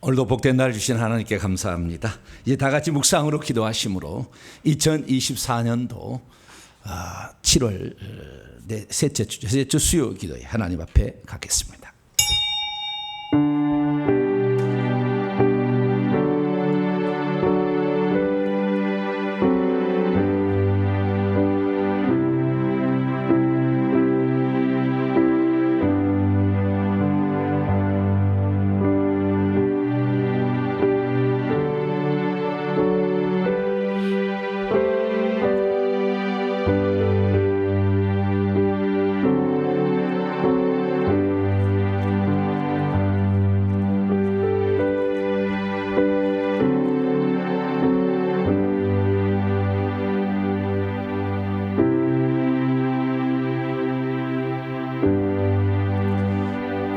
오늘도 복된 날 주신 하나님께 감사합니다. 이제 다 같이 묵상으로 기도하심으로 2024년도 7월 셋째 주 수요 기도에 하나님 앞에 가겠습니다.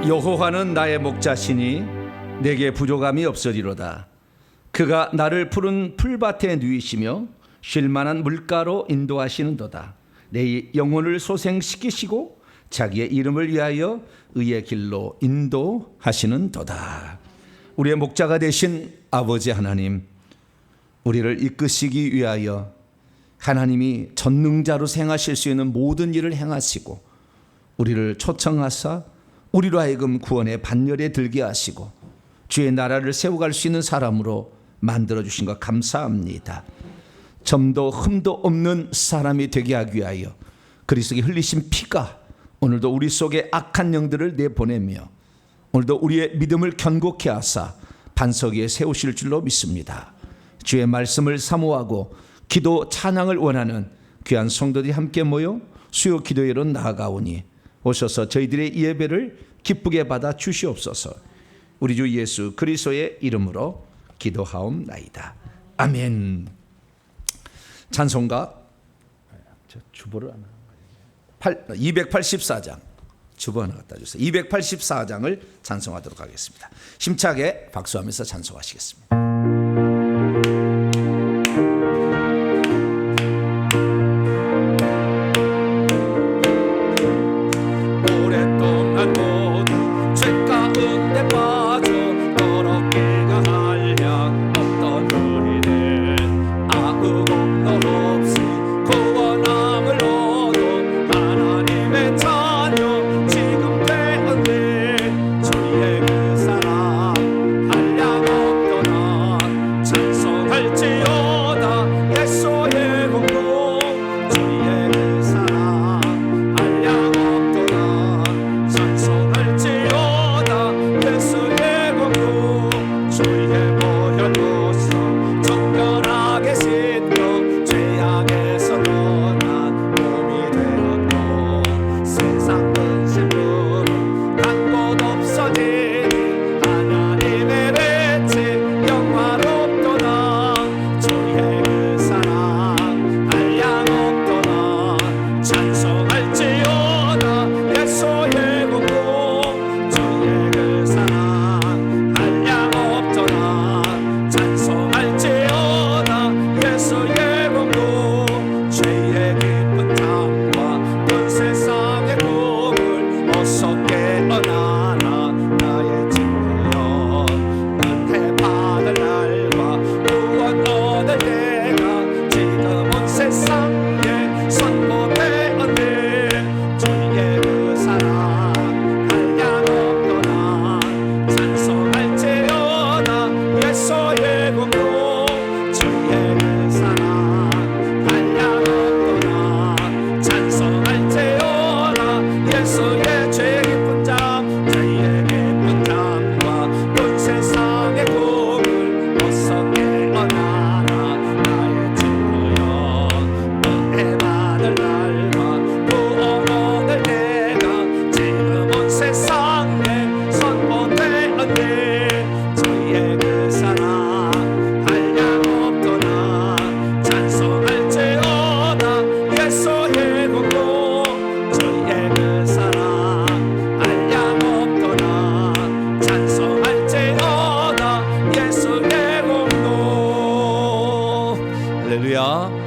여호와는 나의 목자시니 내게 부족함이 없으리로다. 그가 나를 푸른 풀밭에 누이시며 쉴만한 물가로 인도하시는도다. 내 영혼을 소생시키시고 자기의 이름을 위하여 의의 길로 인도하시는도다. 우리의 목자가 되신 아버지 하나님, 우리를 이끄시기 위하여 하나님이 전능자로 행하실 수 있는 모든 일을 행하시고 우리를 초청하사 우리로 하여금 구원의 반열에 들게 하시고 주의 나라를 세워갈 수 있는 사람으로 만들어주신 것 감사합니다. 점도 흠도 없는 사람이 되게 하기 위하여 그리스도의 흘리신 피가 오늘도 우리 속에 악한 영들을 내보내며 오늘도 우리의 믿음을 견고케 하사 반석 위에 세우실 줄로 믿습니다. 주의 말씀을 사모하고 기도 찬양을 원하는 귀한 성도들이 함께 모여 수요 기도회로 나아가오니 오셔서 저희들의 예배를 기쁘게 받아 주시옵소서. 우리 주 예수 그리스도의 이름으로 기도하옵나이다. 아멘. 찬송가 주보를 284장 주보 하나 갖다 주세요. 284장을 찬송하도록 하겠습니다. 힘차게 박수하면서 찬송하시겠습니다.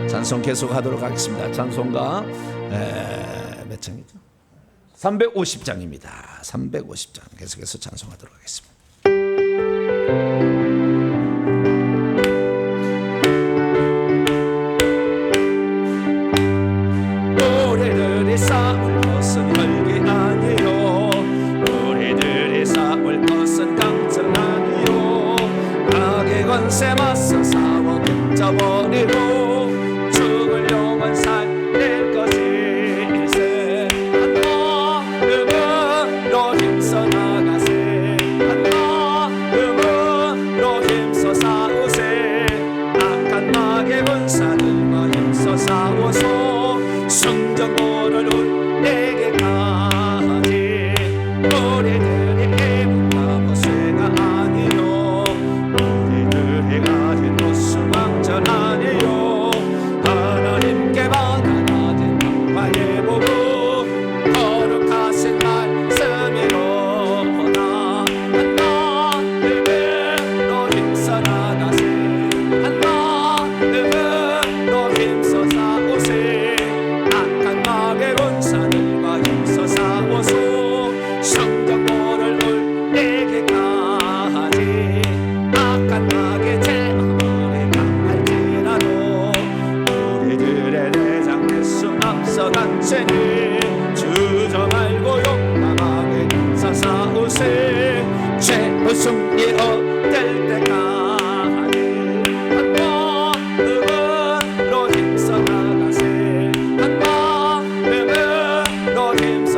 찬송 계속 하도록 하겠습니다. 찬송가 몇 장이죠? 350장입니다. 350장 계속해서 찬송하도록 하겠습니다.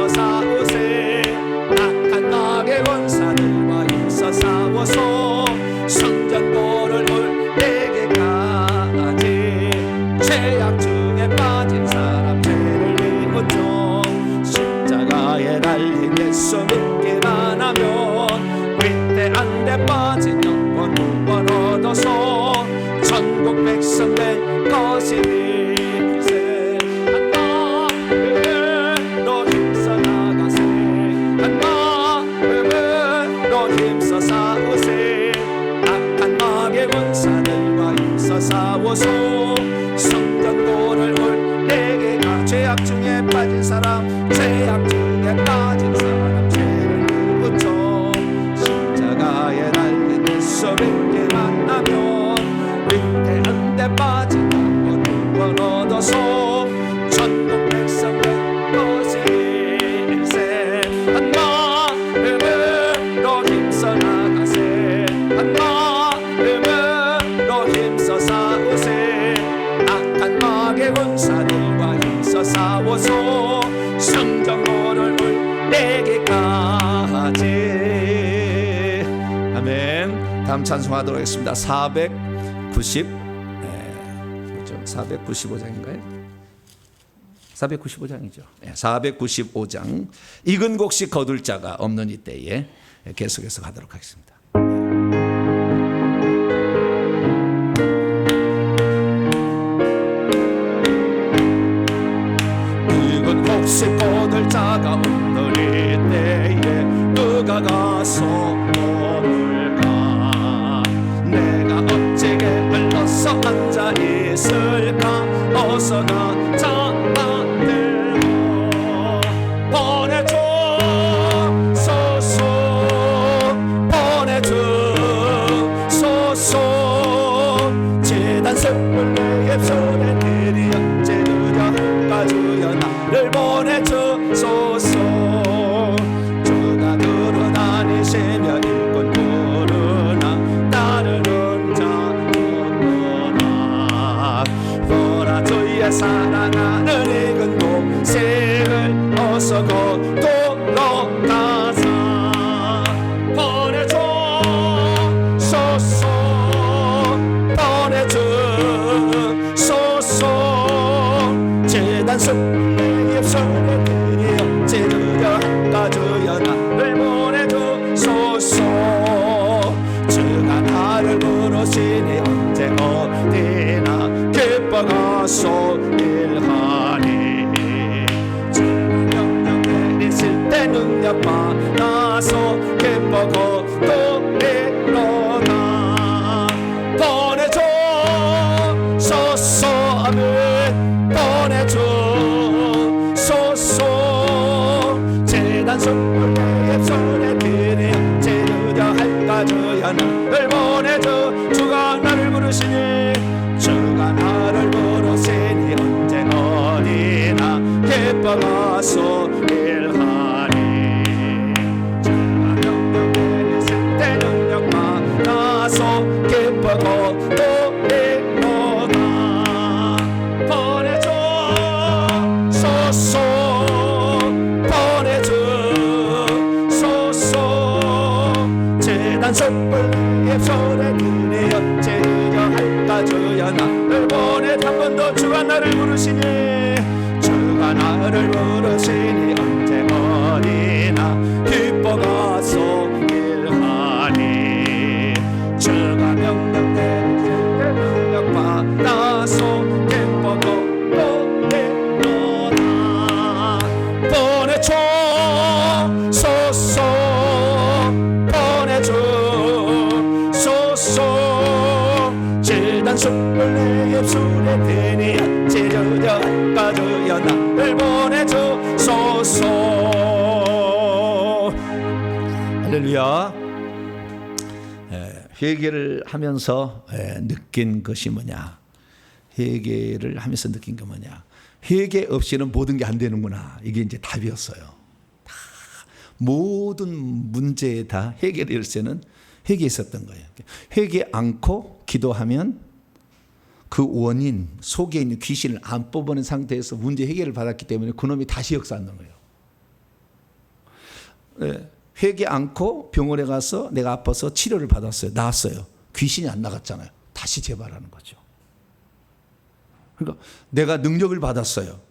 싸우세 악한 악의 권사들과 힘써 싸워서 성전고를 올 내게 가지 죄악 중에 빠진 사람 죄를 비웃죠 십자가에 달린 예수 믿기만 하면 위대한 데 빠진 영혼 구원 얻어서 전국 백성 될 것이니세 한마음으로 힘써 나가세 한마음으로 힘써 싸우세 악한 마귀의 권사들과 힘써 싸워서 성전고를 올 내게 가 죄악 중에 빠진 사람 죄악 중에 빠진 사람 죄를 비웃죠 십자가에 달린 예수 믿게 만나면 위대한 데 빠진 영혼 구원 얻어서 전국 백성 될 것일세 한마음으로 힘써 나가세 한마음으로 힘써 싸우세 악한 마귀의 권사들과 힘써 싸워서 성전고를 올 내게 가지 아멘. 다음 찬송하도록 하겠습니다. 495장인가요? 495장이죠. 495장 익은 곡식 거둘 자가 없는 이때에 계속해서 가도록 하겠습니다. 익은 곡식 거둘 자가 없는 이때에 누가 가서 먹을까 내가 어찌게 흘러서 앉아 있을까 어서 가 잡아들고 보내주소서 보내주소서 재단 숯불 내 입술에 들이 언제 느려 한가주여 나를 보내주소서 주가 들어다니시며 일꾼 부르나 따르는 자 없구나 보라 주의 사랑하는 익은 곡식을 어서 거두러 가자 보내주소서 보내주소서 재단 숯불 내 입술에 들이 언제 느려 한가주여 나를 보내주소서 주가 나를 부르시니 언제 어디나 기뻐 가서 일하니 주가 명령 내리실 때 능력 받아서 기뻐 거두리로다 보내주소서 아멘 보내주소서 재단 숯불 내 입술에 들이 언제 느려 할까 주여 나를 보내줘 주가 나를 부르시니 주가 나를 부르시니 언제 어디나 기뻐 가서 일하니 주가 명령 내리실 때 능력 받아서 기뻐 거두리로다 보내주소서 보내주소서 재단 숯불 입술에 들이 언제 느려 할까 주여 나를 보내 한 번 더 주가 나를 부르시니 주가 나를 부르시니 언제 어디나 기뻐 가서 일하니 주가 명령 내리실 때 능력 받아서 기뻐 거두리로다 보내주소서 보내주소서 재단 숯불 내 입술에 대니 언제 느려 할까 주여 나를 보내주소서 할렐루야. 회개를 하면서 느낀 것이 뭐냐 회개를 하면서 느낀 게 뭐냐 회개 없이는 모든 게 안 되는구나 이게 이제 답이었어요. 다 모든 문제에 다 회개의 열쇠는 회개에 있었던 거예요. 회개 않고 기도하면 그 원인 속에 있는 귀신을 안 뽑아낸 상태에서 문제 해결을 받았기 때문에 그놈이 다시 역사하는 거예요. 회개 않고 병원에 가서 내가 아파서 치료를 받았어요. 나았어요. 귀신이 안 나갔잖아요. 다시 재발하는 거죠. 그러니까 내가 능력을 받았어요.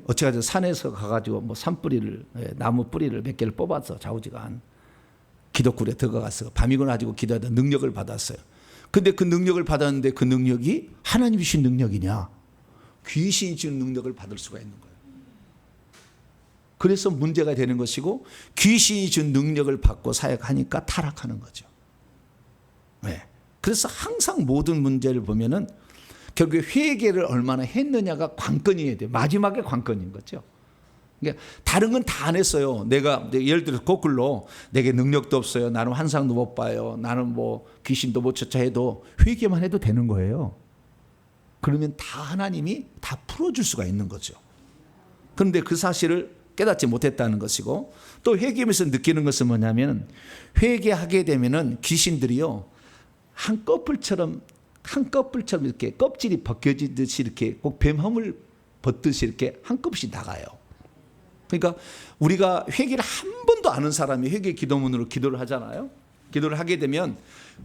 어찌가든 산에서 가가지고 뭐 산뿌리를, 나무 뿌리를 몇 개를 뽑아서 좌우지간 기도굴에 들어가서 밤이거나 가지고 기도하다 능력을 받았어요. 근데 그 능력을 받았는데 그 능력이 하나님이 주신 능력이냐? 귀신이 주는 능력을 받을 수가 있는 거예요. 그래서 문제가 되는 것이고, 귀신이 준 능력을 받고 사역하니까 타락하는 거죠. 그래서 항상 모든 문제를 보면은 결국에 회개를 얼마나 했느냐가 관건이어야 돼요. 마지막에 관건인 거죠. 그러니까 다른 건 다 안 했어요. 내가 예를 들어서 거꾸로 내게 능력도 없어요. 나는 환상도 못 봐요. 나는 뭐 귀신도 못 쫓아 해도 회개만 해도 되는 거예요. 그러면 다 하나님이 다 풀어줄 수가 있는 거죠. 그런데 그 사실을 깨닫지 못했다는 것이고, 또 회개하면서 느끼는 것은 뭐냐면, 회개하게 되면은 귀신들이요 한꺼풀처럼 이렇게 껍질이 벗겨지듯이 이렇게 꼭 뱀허물 벗듯이 이렇게 한꺼풀씩 나가요. 그러니까 우리가 회개를 한 번도 안 한 사람이 회개 기도문으로 기도를 하잖아요. 기도를 하게 되면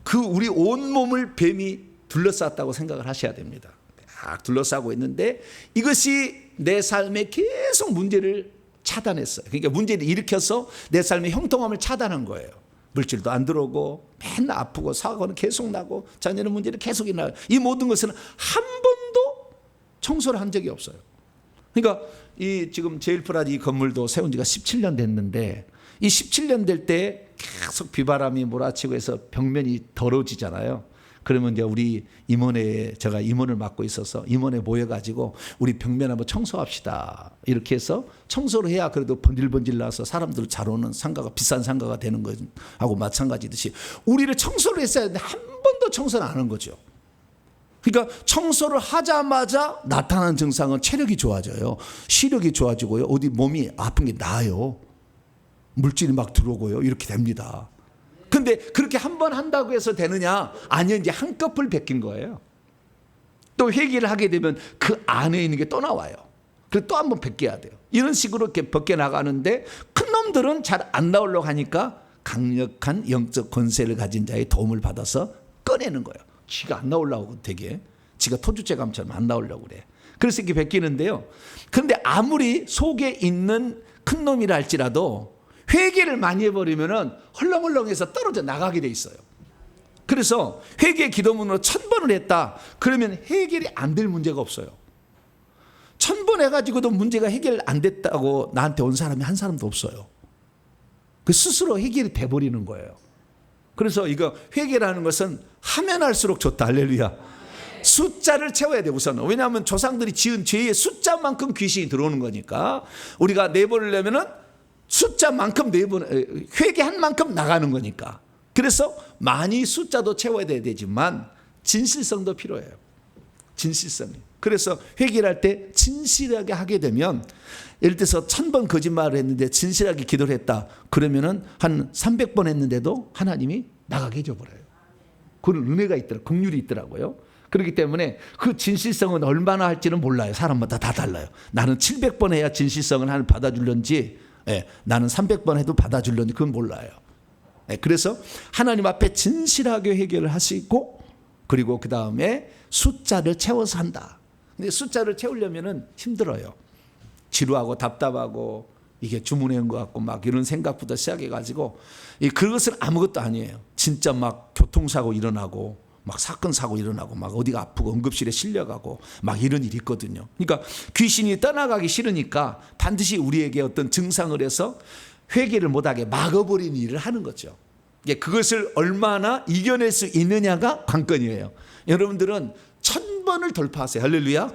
그 우리 온 몸을 뱀이 둘러쌌다고 생각을 하셔야 됩니다. 딱 둘러싸고 있는데 이것이 내 삶에 계속 문제를 차단했어요. 그러니까 문제를 일으켜서 내 삶의 형통함을 차단한 거예요. 물질도 안 들어오고 맨날 아프고 사고는 계속 나고 자녀는 문제를 계속 일어나요. 이 모든 것은 한 번도 청소를 한 적이 없어요. 그러니까 이 지금 제일프라디 이 건물도 세운 지가 17년 됐는데, 이 17년 될 때 계속 비바람이 몰아치고 해서 벽면이 더러워지잖아요. 그러면 이제 우리 임원회에, 제가 임원을 맡고 있어서 임원회 모여가지고 우리 벽면 한번 청소합시다. 이렇게 해서 청소를 해야 그래도 번질번질 나서 사람들 잘 오는 상가가, 비싼 상가가 되는 거하고 마찬가지듯이 우리를 청소를 했어야 하는데 한 번도 청소를 안 한 거죠. 그러니까 청소를 하자마자 나타나는 증상은 체력이 좋아져요. 시력이 좋아지고요. 어디 몸이 아픈 게 나아요. 물질이 막 들어오고요. 이렇게 됩니다. 근데 그렇게 한 번 한다고 해서 되느냐? 아니요, 이제 한꺼풀 베낀 거예요. 또 회개를 하게 되면 그 안에 있는 게 또 나와요. 그래서 또 한 번 베껴야 돼요. 이런 식으로 이렇게 벗겨 나가는데, 큰 놈들은 잘 안 나오려고 하니까 강력한 영적 권세를 가진 자의 도움을 받아서 꺼내는 거예요. 지가 안 나오려고 되게, 지가 토주죄감처럼 안 나오려고 그래. 그래서 이렇게 베끼는데요. 그런데 아무리 속에 있는 큰 놈이라 할지라도 회개를 많이 해버리면은 헐렁헐렁해서 떨어져 나가게 돼 있어요. 그래서 회개 기도문으로 1000번을 했다. 그러면 해결이 안 될 문제가 없어요. 1000번 해가지고도 문제가 해결 안 됐다고 나한테 온 사람이 한 사람도 없어요. 그 스스로 해결이 돼버리는 거예요. 그래서 이거 회개라는 것은 하면 할수록 좋다. 할렐루야. 숫자를 채워야 돼 우선. 왜냐하면 조상들이 지은 죄의 숫자만큼 귀신이 들어오는 거니까, 우리가 내보려면은 숫자만큼 회개한 만큼 나가는 거니까. 그래서 많이 숫자도 채워야 되지만 진실성도 필요해요. 진실성이. 그래서 회개를 할 때 진실하게 하게 되면, 예를 들어서 1000번 거짓말을 했는데 진실하게 기도를 했다. 그러면은 한 300번 했는데도 하나님이 나가게 해줘버려요. 그런 은혜가 있더라고요. 긍휼이 있더라고요. 그렇기 때문에 그 진실성은 얼마나 할지는 몰라요. 사람마다 다 달라요. 나는 700번 해야 진실성을 하나님 받아줄런지, 나는 300번 해도 받아줄런지 그건 몰라요. 그래서 하나님 앞에 진실하게 해결을 하시고, 그리고 그 다음에 숫자를 채워서 한다. 근데 숫자를 채우려면은 힘들어요. 지루하고 답답하고 이게 주문한 것 같고 막 이런 생각부터 시작해가지고, 그것은 아무것도 아니에요. 진짜 막 교통사고 일어나고 막 사건 사고 일어나고 막 어디가 아프고 응급실에 실려가고 막 이런 일이 있거든요. 그러니까 귀신이 떠나가기 싫으니까 반드시 우리에게 어떤 증상을 해서 회개를 못하게 막아버리는 일을 하는 거죠. 그것을 얼마나 이겨낼 수 있느냐가 관건이에요. 여러분들은 1000번을 돌파하세요. 할렐루야.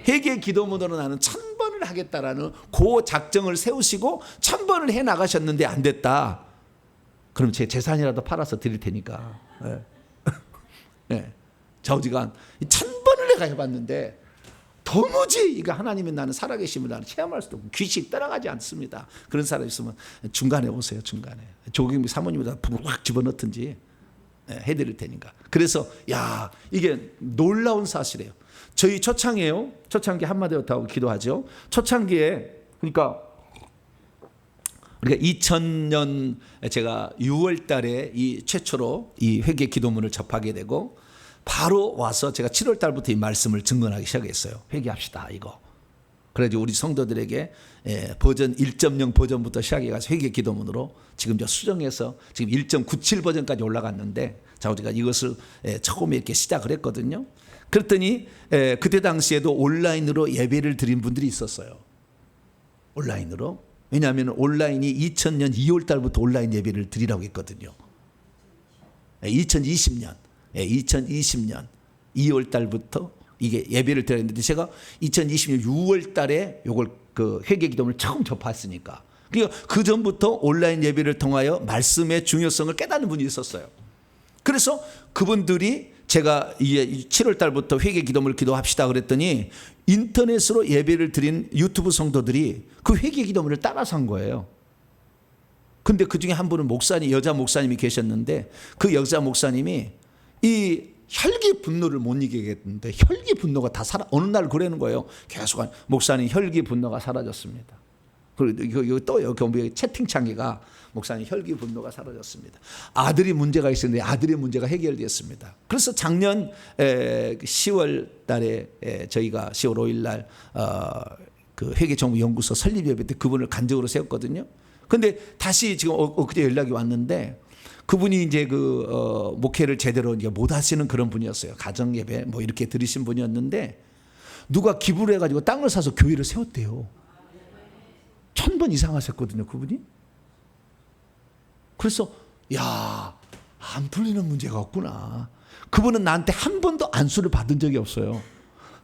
회개 기도문으로 나는 1000번을 하겠다라는 그 작정을 세우시고 1000번을 해 나가셨는데 안 됐다. 그럼 제 재산이라도 팔아서 드릴 테니까. 좌우지간 1000번을 내가 해봤는데 도무지 이거 하나님의 나는 살아계심을 나는 체험할 수도 없고 귀신이 따라가지 않습니다. 그런 사람 있으면 중간에 오세요. 중간에 조경미 사모님보다 확 집어넣든지 해드릴 테니까. 그래서 야, 이게 놀라운 사실이에요. 저희 초창기에요. 초창기 한마디로 다 기도하죠. 초창기에 그러니까 그러니까 2000년 제가 6월 달에 이 최초로 이 회개 기도문을 접하게 되고 바로 와서 제가 7월 달부터 이 말씀을 증언하기 시작했어요. 회개합시다 이거. 그래서 우리 성도들에게 버전 1.0 버전부터 시작해가지고 회개 기도문으로 지금 저 수정해서 지금 1.97 버전까지 올라갔는데 자 우리가 이것을 처음에 이렇게 시작을 했거든요. 그랬더니 그때 당시에도 온라인으로 예배를 드린 분들이 있었어요. 온라인으로. 왜냐하면 온라인이 2000년 2월 달부터 온라인 예배를 드리라고 했거든요. 2020년 2월 달부터 이게 예배를 드려야 했는데 제가 2020년 6월 달에 요걸 그 회개 기도문을 처음 접했으니까 그러니까 그 전부터 온라인 예배를 통하여 말씀의 중요성을 깨닫는 분이 있었어요. 그래서 그분들이 제가 7월 달부터 회개 기도문을 기도합시다 그랬더니 인터넷으로 예배를 드린 유튜브 성도들이 그 회개 기도문을 따라서 한 거예요. 근데 그 중에 한 분은 목사님, 여자 목사님이 계셨는데 그 여자 목사님이 이 혈기 분노를 못 이기겠는데 혈기 분노가 다 어느 날 그러는 거예요. 계속 목사님 혈기 분노가 사라졌습니다. 그리고 또 여기 채팅창에가 목사님 혈기 분노가 사라졌습니다. 아들이 문제가 있었는데 아들의 문제가 해결되었습니다. 그래서 작년 10월 달에 저희가 10월 5일 날 그 회계정보연구소 설립 예배 때 그분을 간증으로 세웠거든요. 근데 다시 지금 엊그제 연락이 왔는데 그분이 이제 그 목회를 제대로 이제 못 하시는 그런 분이었어요. 가정 예배 뭐 이렇게 들으신 분이었는데 누가 기부를 해가지고 땅을 사서 교회를 세웠대요. 1000번 이상 하셨거든요, 그분이. 그래서 안 풀리는 문제가 없구나. 그분은 나한테 한 번도 안수를 받은 적이 없어요.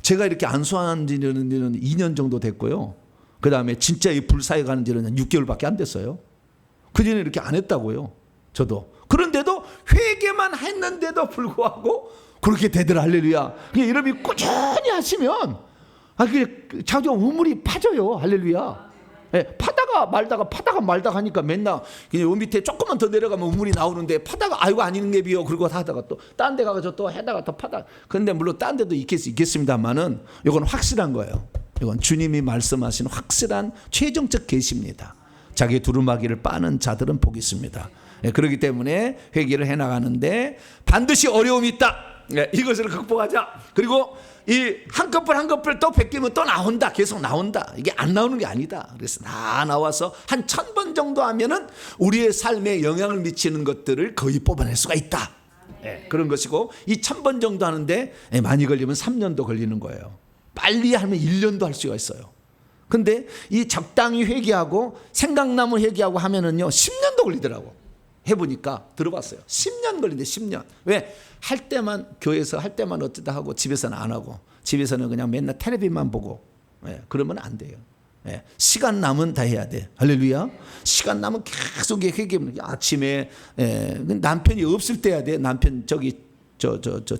제가 이렇게 안수한 지는 2년 정도 됐고요. 그 다음에 진짜 이 불사에 가는 지는 6개월밖에 안 됐어요. 그전에 이렇게 안 했다고요. 저도. 그런데도 회개만 했는데도 불구하고 그렇게 되더라. 할렐루야. 그냥 여러분이 꾸준히 하시면 자주 우물이 파져요. 할렐루야. 파다가 말다가 하니까 맨날 그냥 밑에 조금만 더 내려가면 우물이 나오는데 파다가 아이고 아니는 게 비요. 그리고 하다가 또 딴 데 가서 또 해다가 더 파다. 그런데 물론 딴 데도 있겠습니다만은 이건 확실한 거예요. 이건 주님이 말씀하신 확실한 최종적 계시입니다. 자기 두루마기를 빠는 자들은 복이 있습니다. 그렇기 때문에 회개를 해나가는데 반드시 어려움이 있다. 이것을 극복하자. 그리고 이 한꺼풀 한꺼풀 또 베끼면 또 나온다. 계속 나온다. 이게 안 나오는 게 아니다. 그래서 다 나와서 한 1000번 정도 하면은 우리의 삶에 영향을 미치는 것들을 거의 뽑아낼 수가 있다. 그런 것이고 이 1000번 정도 하는데 많이 걸리면 3년도 걸리는 거예요. 빨리 하면 1년도 할 수가 있어요. 근데 이 적당히 회개하고 생각나면 회개하고 하면은요 10년도 걸리더라고. 해보니까 들어봤어요. 10년 걸린대. 10년. 왜? 할 때만 교회에서 할 때만 어쩌다 하고 집에서는 안 하고 집에서는 그냥 맨날 텔레비만 보고 그러면 안 돼요. 시간 남은 다 해야 돼. 할렐루야. 시간 남은 계속 회개. 아침에 남편이 없을 때 해야 돼. 남편 저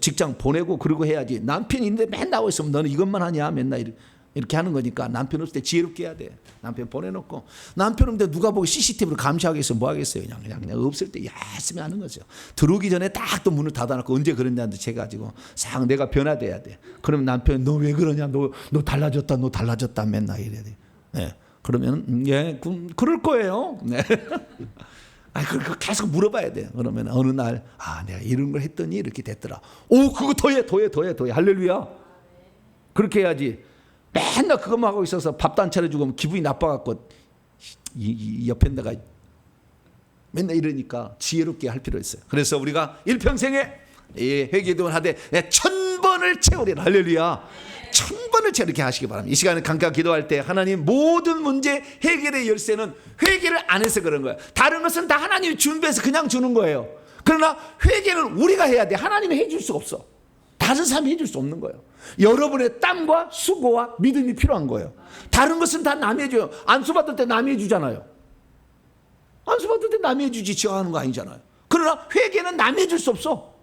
직장 보내고 그러고 해야지. 남편이 있는데 맨날 나와 있으면 너는 이것만 하냐 맨날 이렇게 하는 거니까 남편 없을 때 지혜롭게 해야 돼. 남편 보내놓고 남편 없는데 누가 보고 CCTV로 감시하겠어요? 뭐 하겠어요? 그냥 없을 때 열심히 하는 거죠. 들어오기 전에 딱 또 문을 닫아놓고 언제 그랬냐는데 제가지고 싹 내가 변화돼야 돼. 그러면 남편 너 왜 그러냐? 너 달라졌다 맨날 이래야 돼. 그러면 그럴 거예요. 계속 물어봐야 돼. 그러면 어느 날 내가 이런 걸 했더니 이렇게 됐더라. 오 그거 더해. 할렐루야. 그렇게 해야지. 맨날 그것만 하고 있어서 밥도 안 차려주고 기분이 나빠갖고 이 옆에 내가 맨날 이러니까 지혜롭게 할 필요 있어요. 그래서 우리가 일평생에 회개도 하되 1000번을 채우리라. 할렐루야. 1000번을 채우게 이렇게 하시기 바랍니다. 이 시간에 강가 기도할 때 하나님 모든 문제 해결의 열쇠는 회개를 안 해서 그런 거예요. 다른 것은 다 하나님이 준비해서 그냥 주는 거예요. 그러나 회개는 우리가 해야 돼. 하나님이 해줄 수가 없어. 다른 사람이 해줄 수 없는 거예요. 여러분의 땀과 수고와 믿음이 필요한 거예요. 다른 것은 다 남이 해줘요. 안수 받을 때 남이 해주잖아요. 안수 받을 때 남이 해주지 지가 하는 거 아니잖아요. 그러나 회개는 남이 해줄 수 없어.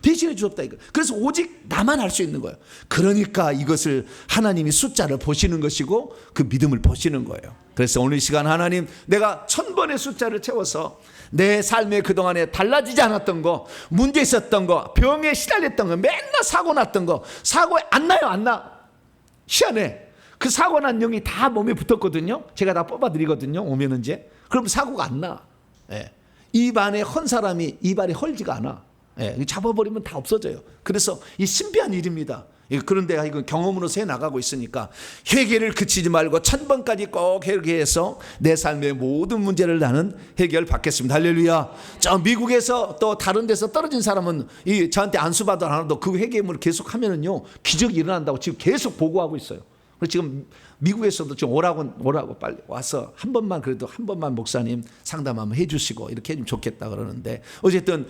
대신해 주었다 이거. 그래서 오직 나만 할 수 있는 거예요. 그러니까 이것을 하나님이 숫자를 보시는 것이고 그 믿음을 보시는 거예요. 그래서 오늘 시간 하나님 내가 1000번의 숫자를 채워서 내 삶에 그동안에 달라지지 않았던 거, 문제 있었던 거, 병에 시달렸던 거, 맨날 사고 났던 거, 사고에 안 나요, 안 나. 희한해. 그 사고 난 영이 다 몸에 붙었거든요. 제가 다 뽑아드리거든요. 오면은 이제. 그럼 사고가 안 나. 예. 입안에 헌 사람이 입안이 헐지가 않아. 예. 잡아버리면 다 없어져요. 그래서 이 신비한 일입니다. 그런데 이건 경험으로 새 나가고 있으니까 회개를 그치지 말고 1000번까지 꼭 회개해서 내 삶의 모든 문제를 나는 해결받겠습니다. 할렐루야. 저 미국에서 또 다른 데서 떨어진 사람은 저한테 안수받아 하나도 그 회개문을 계속 하면은요 기적이 일어난다고 지금 계속 보고하고 있어요. 그래서 지금 미국에서도 좀 오라고 빨리 와서 한 번만 그래도 한 번만 목사님 상담 한번 해주시고 이렇게 해주면 좋겠다 그러는데 어쨌든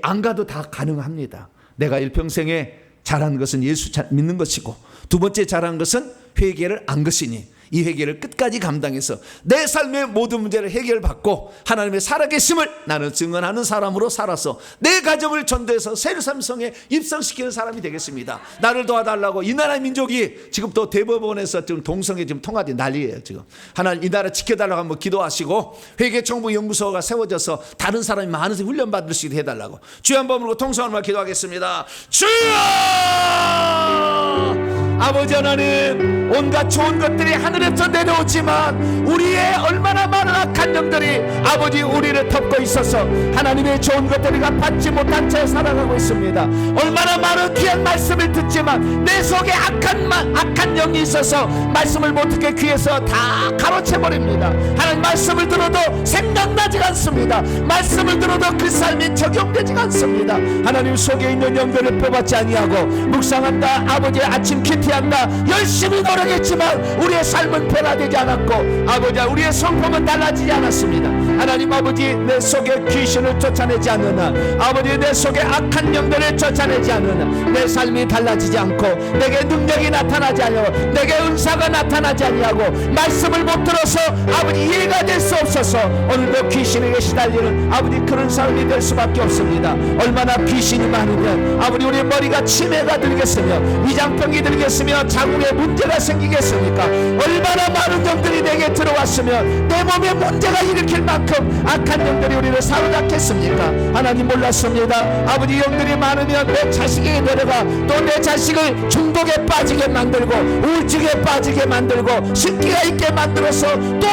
안 가도 다 가능합니다. 내가 일평생에 잘한 것은 예수 믿는 것이고 두 번째 잘한 것은 회개를 안 것이니 이 회개를 끝까지 감당해서 내 삶의 모든 문제를 해결받고 하나님의 살아계심을 나는 증언하는 사람으로 살아서 내 가정을 전도해서 새 삼성에 입성시키는 사람이 되겠습니다. 나를 도와달라고 이 나라의 민족이 지금 또 대법원에서 지금 동성애 지금 통화돼 난리예요. 지금 하나님 이 나라 지켜달라고 한번 기도하시고 회개정보연구소가 세워져서 다른 사람이 많은 훈련 받을 수 있게 해달라고 주여 한번 부르고 통성한번 기도하겠습니다. 주여! 아버지 하나님, 온갖 좋은 것들이 하늘에서 내려오지만 우리의 얼마나 많은 악한 영들이 아버지 우리를 덮고 있어서 하나님의 좋은 것들을 받지 못한 채 살아가고 있습니다. 얼마나 많은 귀한 말씀을 듣지만 내 속에 악한 영이 있어서 말씀을 못듣게 귀에서 다 가로채버립니다. 하나님 말씀을 들어도 생각나지가 않습니다. 말씀을 들어도 그 삶이 적용되지가 않습니다. 하나님 속에 있는 영들을 뽑았지 아니하고 묵상한다, 아버지 아침 큐티한다, 열심히 노력했지만 우리의 삶은 변화되지 않았고 아버지 우리의 성품은 달라지지 않았습니다. 하나님 아버지 내 속에 귀신을 쫓아내지 않는 한, 아버지 내 속에 악한 영들을 쫓아내지 않는 한 내 삶이 달라지지 않고 내게 능력이 나타나지 아니하고 내게 은사가 나타나지 아니하고 말씀을 못 들어서 아버지 이해가 될 수 없어서 오늘도 귀신에게 시달리는 아버지 그런 사람이 될 수밖에 없습니다. 얼마나 귀신이 많으면 아버지 우리 머리가 치매가 들겠으며 위장병이 들겠으며 자궁에 문제가 생기겠습니까? 얼마나 많은 영들이 내게 들어왔으면 내 몸에 문제가 일으킬 만큼 악한 영들이 우리를 사로잡겠습니까? 하나님 몰랐습니다. 아버지 영들이 많으면 내 자식에게 내려가 또 내 자식을 중독에 빠지게 만들고 우울증에 빠지게 만들고 신기가 있게 만들어서 또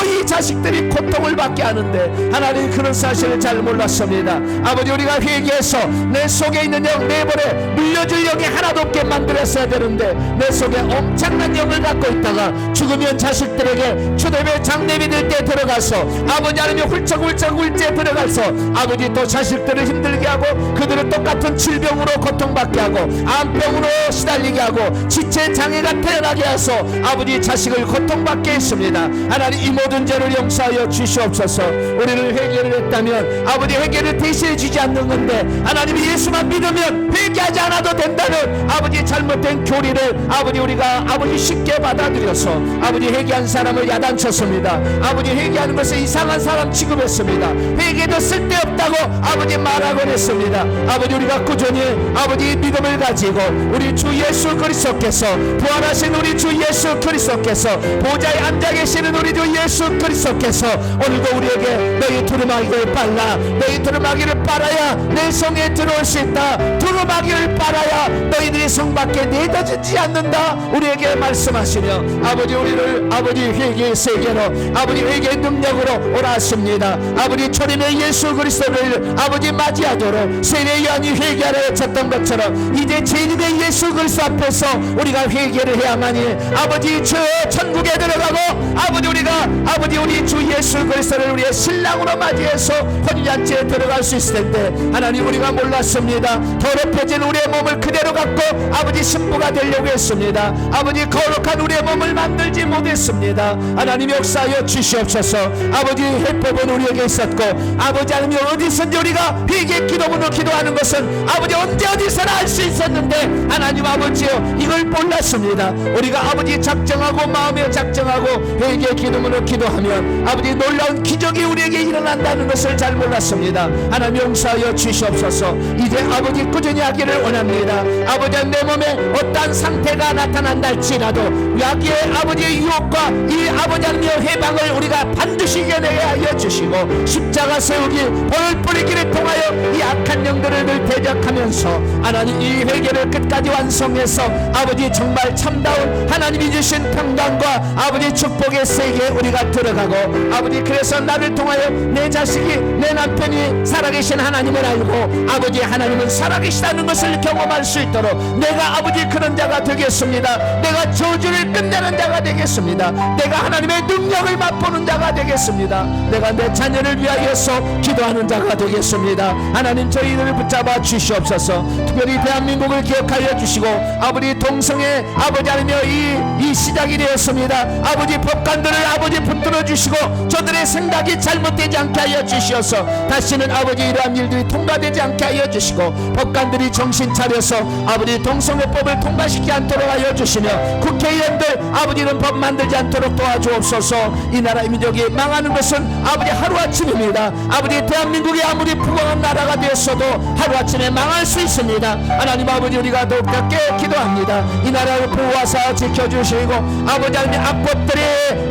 이 자식들이 고통을 받게 하는데 하나님 그런 사실을 잘 몰랐습니다. 아버지 우리가 회개해서 내 속에 있는 영 내버려 물려줄 영이 하나도 없게 만들었어야 되는데 내 속에 엄청난 영을 갖고 있다가 죽으면 자식들에게 초대배 장례비 될 때 들어가서 아버지 아니면 훌쩍훌쩍 울지에 들어가서 아버지 또 자식들을 힘들게 하고 그들을 똑같은 질병으로 고통받게 하고 암병으로 시달리게 하고 지체장애가 태어나게 해서 아버지 자식을 고통받게 했습니다. 하나님 이 모든 죄를 용서하여 주시옵소서. 우리를 회개를 했다면 아버지 회개를 대신해 주지 않는 건데 하나님이 예수만 믿으면 회개하지 않아도 된다는 아버지 잘못된 교리를 아버지 우리가 아버지 쉽게 받아들여서 아버지 회개한 사람을 야단쳤습니다. 아버지 회개하는 것을 이상한 사람 취급했습니다. 회개도 쓸데없다고 아버지 말하곤 했습니다. 아버지 우리가 꾸준히 아버지 믿음을 가지고 우리 주 예수 그리스도께서 부활하신 우리 주 예수 그리스도께서 보좌에 앉아 계시는 우리 주 예수 그리스도께서 오늘도 우리에게 너희 두루마기를 빨라 너희 두루마기를 빨아야 내 성에 들어올 수 있다. 두루마기를 빨아야 너희들이 성 밖에 내다지지 않는다 우리에게 말씀하시며 아버지 우리를 아버지 회개의 세계로 아버지 회개의 능력으로 오라 하십니다. 아버지 초림의 예수 그리스도를 아버지 맞이하도록 세례 요한이 회개하려 쳤던 것처럼 이제 재림의 예수 그리스도 앞에서 우리가 회개를 해야만이 아버지 저 천국에 들어가고 아버지 우리가 아버지 우리 주 예수 그리스도를 우리의 신랑으로 맞이해서 혼인잔치에 들어갈 수 있을 텐데 하나님 우리가 몰랐습니다. 더럽혀진 우리의 몸을 그대로 갖고 아버지 신부가 되려고 했습니다. 아버지 거룩한 우리의 몸을 만들지 못했습니다. 하나님 역사하여 주시옵소서. 아버지 해법은 우리에게 있었고 아버지 아니면 어디선지 우리가 회개 기도문으로 기도하는 것은 아버지 언제 어디서나 할 수 있었는데 하나님 아버지여 이걸 몰랐습니다. 우리가 아버지 작정하고 마음에 작정하고 회개 기도문으로 기도하면 아버지 놀라운 기적이 우리에게 일어난다는 것을 잘 몰랐습니다. 하나님 용서하여 주시옵소서. 이제 아버지 꾸준히 하기를 원합니다. 아버지 내 몸에 어떠한 상태가 나타난다 할지라도 마귀의 아버지의 유혹과 이 아버지 하나님의 해방을 우리가 반드시 이겨내게 하여 주시고 십자가 세우기 벌 뿌리기를 통하여 이 악한 영들을 늘 대적하면서 하나님 이 회개를 끝까지 완성해서 아버지 정말 참다운 하나님이 주신 평강과 아버지 축복의 세계에 우리가 들어가고 아버지 그래서 나를 통하여 내 자식이 내 남편이 살아계신 하나님을 알고 아버지 하나님은 살아계시다는 것을 경험할 수 있도록 내가 아버지 그런 자가 되겠습니다. 내가 저주를 끝내는 자가 되겠습니다. 내가 하나님의 능력을 맛보는 자가 되겠습니다. 내가 내 자녀를 위하여서 기도하는 자가 되겠습니다. 하나님 저희들을 붙잡아 주시옵소서. 특별히 대한민국을 기억하여 주시고 아버지 동성애 아버지 하나님여 이 시작이 되었습니다. 아버지 법관들을 아버지 붙들어 주시고 저들의 생각이 잘못되지 않게 하여 주시어서 다시는 아버지 이러한 일들이 통과되지 않게 하여 주시고 법관들이 정신 차려서 아버지 동성애법을 통과시키지 않도록 하여 주시며 국회의원들 아버지는 법 만들지 않도록 도와주옵소서. 이 나라의 민족이 망하는 것은 아버지 하루아침입니다. 아버지 대한민국이 아무리 부강한 나라가 되었어도 하루아침에 망할 수 있습니다. 하나님 아버지 우리가 더욱더 기도합니다. 이 나라를 보호하사 지켜주시고 아버지 하나님 악법들이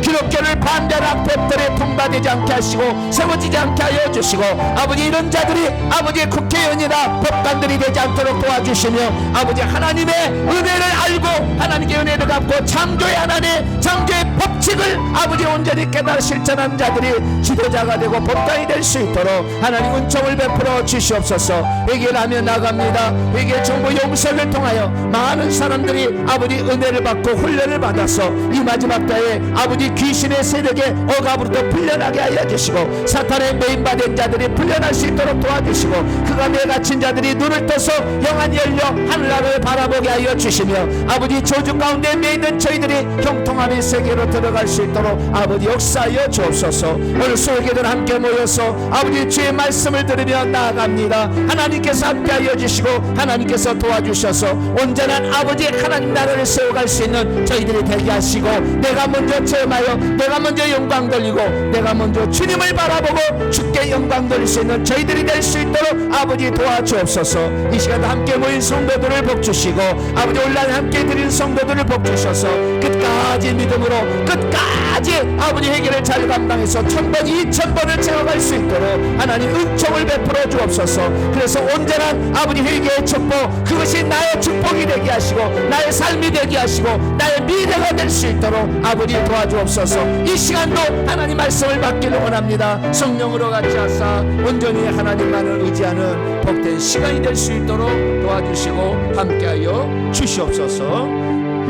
기독교를 반대하는 악법들이 통과되지 않게 하시고 세워지지 않게 하여 주시고 아버지 이런 자들이 아버지 국회의원이나 법관들이 되지 않도록 도와주시며 아버지 하나님의 은혜를 알고 하나님의 은혜를 갖고 창조의 하나님 창조의 법칙을 아버지 온전히 깨달아 실천하는 자들이 지도자가 되고 법관이 될 수 있도록 하나님 은총을 베풀어 주시옵소서. 회개를 하며 나갑니다. 회개 정보 용서를 통하여 많은 사람들이 아버지 은혜를 받고 훈련을 받아서 이 마지막 때에 아버지 귀신의 세력의 억압으로부터 풀려나게 하여 주시고 사탄의 메인받은 자들이 풀려날 수 있도록 도와주시고 그가 매갇힌 자들이 눈을 떠서 영안이 열려 하늘나라를 바라보게 하여 주시며 아버지 저주 가운데 매있는 저희들이 형통함의 세계로 들어갈 수 있도록 아버지 역사하여 주옵소서. 오늘 소외계들 함께 모여서 아버지 주의 말씀을 들으며 나아갑니다. 하나님께서 함께하여 주시고 하나님께서 도와주셔서 온전한 아버지 하나님 나라를 세워갈 수 있는 저희들이 되게 하시고 내가 먼저 체험하여 내가 먼저 영광 돌리고 내가 먼저 주님을 바라보고 주께 영광 돌릴 수 있는 저희들이 될 수 있도록 아버지 도와주옵소서. 이 시간도 함께 모인 성도들을 복주시고 아버지 온라인 함께 드린 성도들을 복주셔서 끝까지 믿음으로 끝까지 아버지 회개를 잘 감당해서 1000번 2000번을 채워갈 수 있도록 하나님 은총을 베풀어 주옵소서. 그래서 온전한 아버지 회개의 축복 그것이 나의 축복이 되게 하시고 나의 삶이 되게 하시고 나의 미래가 될 수 있도록 아버지 도와주옵소서. 이 시간도 하나님 말씀을 받기를 원합니다. 성령으로 같이 하사 온전히 하나님만을 의지하는 복된 시간이 될 수 있도록 도와주시고 함께하여 주시옵소서.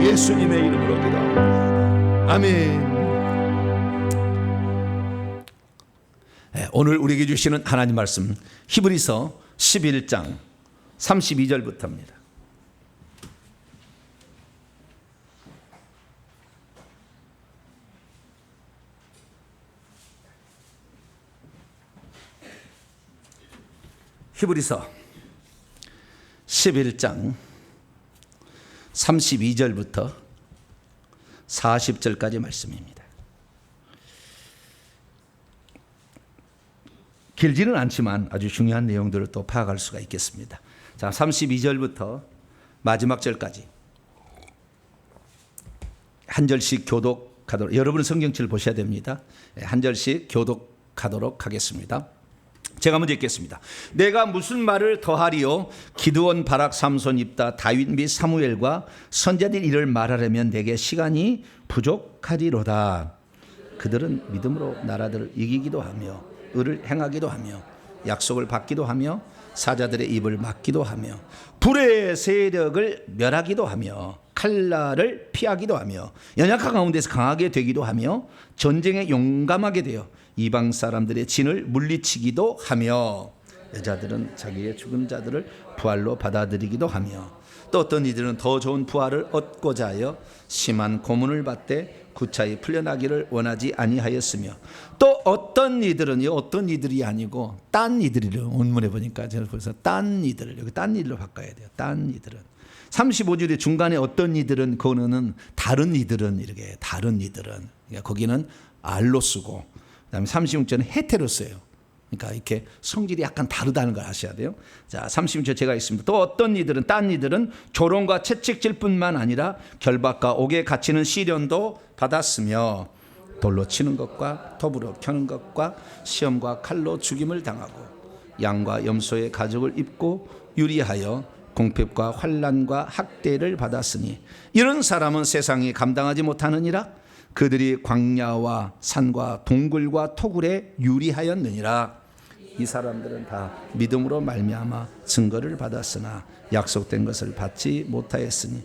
예수님의 이름으로 기도합니다. 아멘. 오늘 우리에게 주시는 하나님 말씀 히브리서 11장 32절부터입니다. 히브리서 11장 32절부터 40절까지 말씀입니다. 길지는 않지만 아주 중요한 내용들을 또 파악할 수가 있겠습니다. 자, 32절부터 마지막 절까지 한 절씩 교독하도록, 여러분은 성경책을 보셔야 됩니다. 한 절씩 교독하도록 하겠습니다. 제가 먼저 읽겠습니다. 내가 무슨 말을 더하리요? 기드온, 바락, 삼손, 입다, 다윗 및 사무엘과 선자들 일을 말하려면 내게 시간이 부족하리로다. 그들은 믿음으로 나라들을 이기기도 하며 의를 행하기도 하며 약속을 받기도 하며 사자들의 입을 막기도 하며 불의 세력을 멸하기도 하며 칼날을 피하기도 하며 연약한 가운데서 강하게 되기도 하며 전쟁에 용감하게 되어 이방 사람들의 진을 물리치기도 하며 여자들은 자기의 죽은 자들을 부활로 받아들이기도 하며 또 어떤 이들은 더 좋은 부활을 얻고자 하여 심한 고문을 받되 구차히 풀려나기를 원하지 아니하였으며 또 어떤 이들은요, 어떤 이들이 아니고 딴 이들이래요. 원문에 보니까 제가 그래서 딴 이들, 여기 딴 이들로 바꿔야 돼요. 딴 이들은 35절의 중간에 어떤 이들은 그거는 다른 이들은 이렇게 다른 이들은 그러니까 거기는 알로 쓰고 그다음에 36절은 헤테로 써요. 그러니까 이렇게 성질이 약간 다르다는 걸 아셔야 돼요. 자, 30절 제가 있습니다. 또 어떤 이들은, 딴 이들은 조롱과 채찍질 뿐만 아니라 결박과 옥에 갇히는 시련도 받았으며 돌로 치는 것과 톱으로 켜는 것과 시험과 칼로 죽임을 당하고 양과 염소의 가죽을 입고 유리하여 공핍과 환난과 학대를 받았으니 이런 사람은 세상이 감당하지 못하느니라. 그들이 광야와 산과 동굴과 토굴에 유리하였느니라. 이 사람들은 다 믿음으로 말미암아 증거를 받았으나 약속된 것을 받지 못하였으니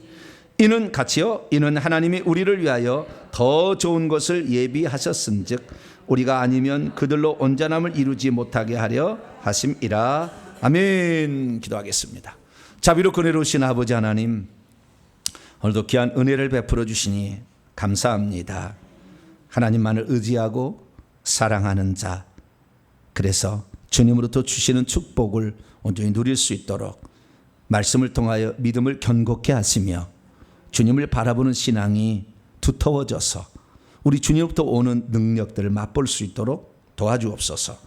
이는 같이요, 이는 하나님이 우리를 위하여 더 좋은 것을 예비하셨은즉 우리가 아니면 그들로 온전함을 이루지 못하게 하려 하심이라. 아멘. 기도하겠습니다. 자비롭고 은혜로우신 아버지 하나님, 오늘도 귀한 은혜를 베풀어 주시니 감사합니다. 하나님만을 의지하고 사랑하는 자, 그래서 주님으로부터 주시는 축복을 온전히 누릴 수 있도록 말씀을 통하여 믿음을 견고케 하시며 주님을 바라보는 신앙이 두터워져서 우리 주님으로부터 오는 능력들을 맛볼 수 있도록 도와주옵소서.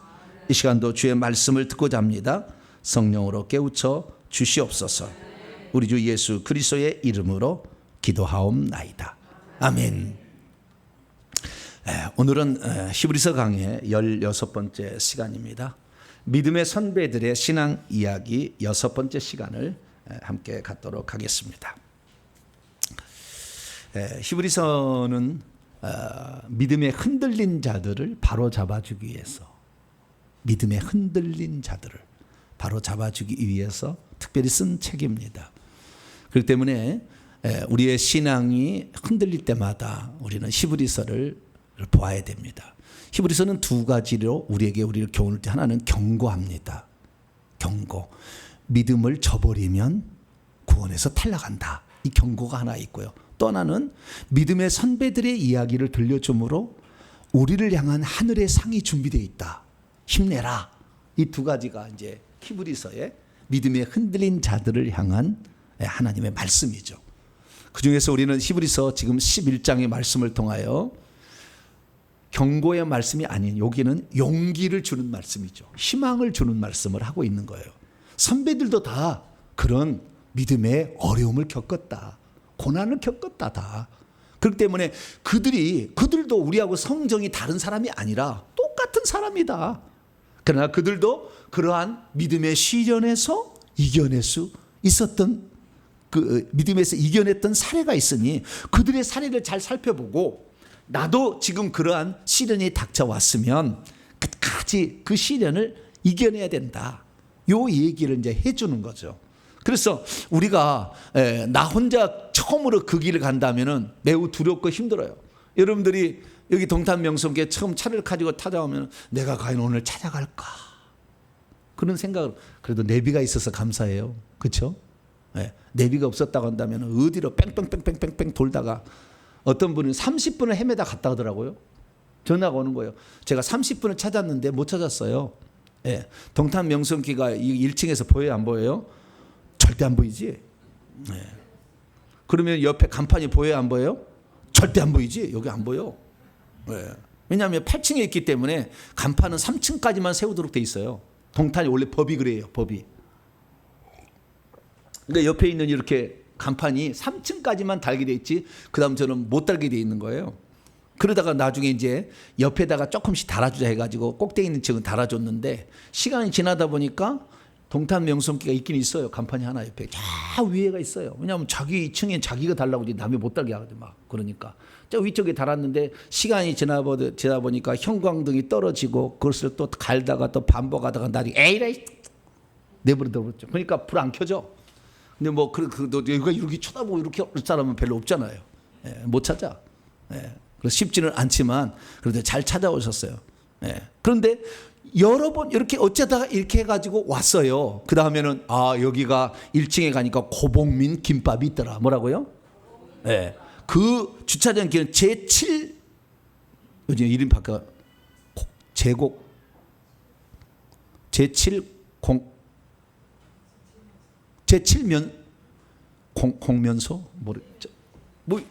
이 시간도 주의 말씀을 듣고자 합니다. 성령으로 깨우쳐 주시옵소서. 우리 주 예수 그리스도의 이름으로 기도하옵나이다. 아멘. 오늘은 히브리서 강의 16번째 시간입니다. 믿음의 선배들의 신앙 이야기 6번째 시간을 함께 갖도록 하겠습니다. 히브리서는 믿음에 흔들린 자들을 바로 잡아주기 위해서, 믿음에 흔들린 자들을 바로 잡아주기 위해서 특별히 쓴 책입니다. 그렇기 때문에 우리의 신앙이 흔들릴 때마다 우리는 히브리서를 보아야 됩니다. 히브리서는 두 가지로 우리를 교훈할 때, 하나는 경고합니다. 경고. 믿음을 저버리면 구원에서 탈락한다. 이 경고가 하나 있고요. 또 하나는 믿음의 선배들의 이야기를 들려줌으로 우리를 향한 하늘의 상이 준비되어 있다. 힘내라. 이 두 가지가 이제 히브리서의 믿음에 흔들린 자들을 향한 하나님의 말씀이죠. 그 중에서 우리는 히브리서 지금 11장의 말씀을 통하여 경고의 말씀이 아닌, 여기는 용기를 주는 말씀이죠. 희망을 주는 말씀을 하고 있는 거예요. 선배들도 다 그런 믿음의 어려움을 겪었다. 고난을 겪었다. 다. 그렇기 때문에 그들도 우리하고 성정이 다른 사람이 아니라 똑같은 사람이다. 그러나 그들도 그러한 믿음의 시련에서 이겨낼 수 있었던, 그 믿음에서 이겨냈던 사례가 있으니 그들의 사례를 잘 살펴보고 나도 지금 그러한 시련이 닥쳐왔으면 끝까지 그 시련을 이겨내야 된다. 요 얘기를 이제 해주는 거죠. 그래서 우리가 나 혼자 처음으로 그 길을 간다면은 매우 두렵고 힘들어요. 여러분들이 여기 동탄명성교회 처음 차를 가지고 찾아오면 내가 과연 오늘 찾아갈까? 그런 생각을, 그래도 내비가 있어서 감사해요. 그렇죠? 내비가 없었다고 한다면 어디로 뺑뺑뺑뺑뺑뺑 돌다가 어떤 분은 30분을 헤매다 갔다 오더라고요. 전화가 오는 거예요. 제가 30분을 찾았는데 못 찾았어요. 동탄명성교회가 1층에서 보여요, 안 보여요? 절대 안 보이지. 그러면 옆에 간판이 보여요, 안 보여요? 절대 안 보이지. 여기 안 보여. 왜냐하면 8층에 있기 때문에 간판은 3층까지만 세우도록 돼 있어요. 동탄이 원래 법이 그래요, 법이. 그러니까 옆에 있는 이렇게 간판이 3층까지만 달게 돼 있지, 그 다음 저는 못 달게 돼 있는 거예요. 그러다가 나중에 이제 옆에다가 조금씩 달아주자 해가지고 꼭대기 있는 층은 달아줬는데, 시간이 지나다 보니까 동탄명성교회가 있긴 있어요. 간판이 하나 옆에 저 위에가 있어요. 왜냐하면 자기 층에 자기가 달라고 하지 남이 못 달게 하거든 막. 그러니까 저 위쪽에 달았는데 시간이 지나다 보니까 형광등이 떨어지고 그것을 또 갈다가 또 반복하다가 나중에 에이라이 내버려뒀죠. 그러니까 불 안 켜져. 근데 뭐 여기가 이렇게 쳐다보고 이렇게 할 사람은 별로 없잖아요. 못 찾아. 그래서 쉽지는 않지만 그래도 잘 찾아오셨어요. 그런데 여러 번 이렇게 어쩌다가 이렇게 해가지고 왔어요. 그 다음에는 여기가 1층에 가니까 고복민 김밥이 있더라. 뭐라고요? 그 주차장 길은 제7, 요즘 이름 바꿔, 제곡 제7면 공면소 뭐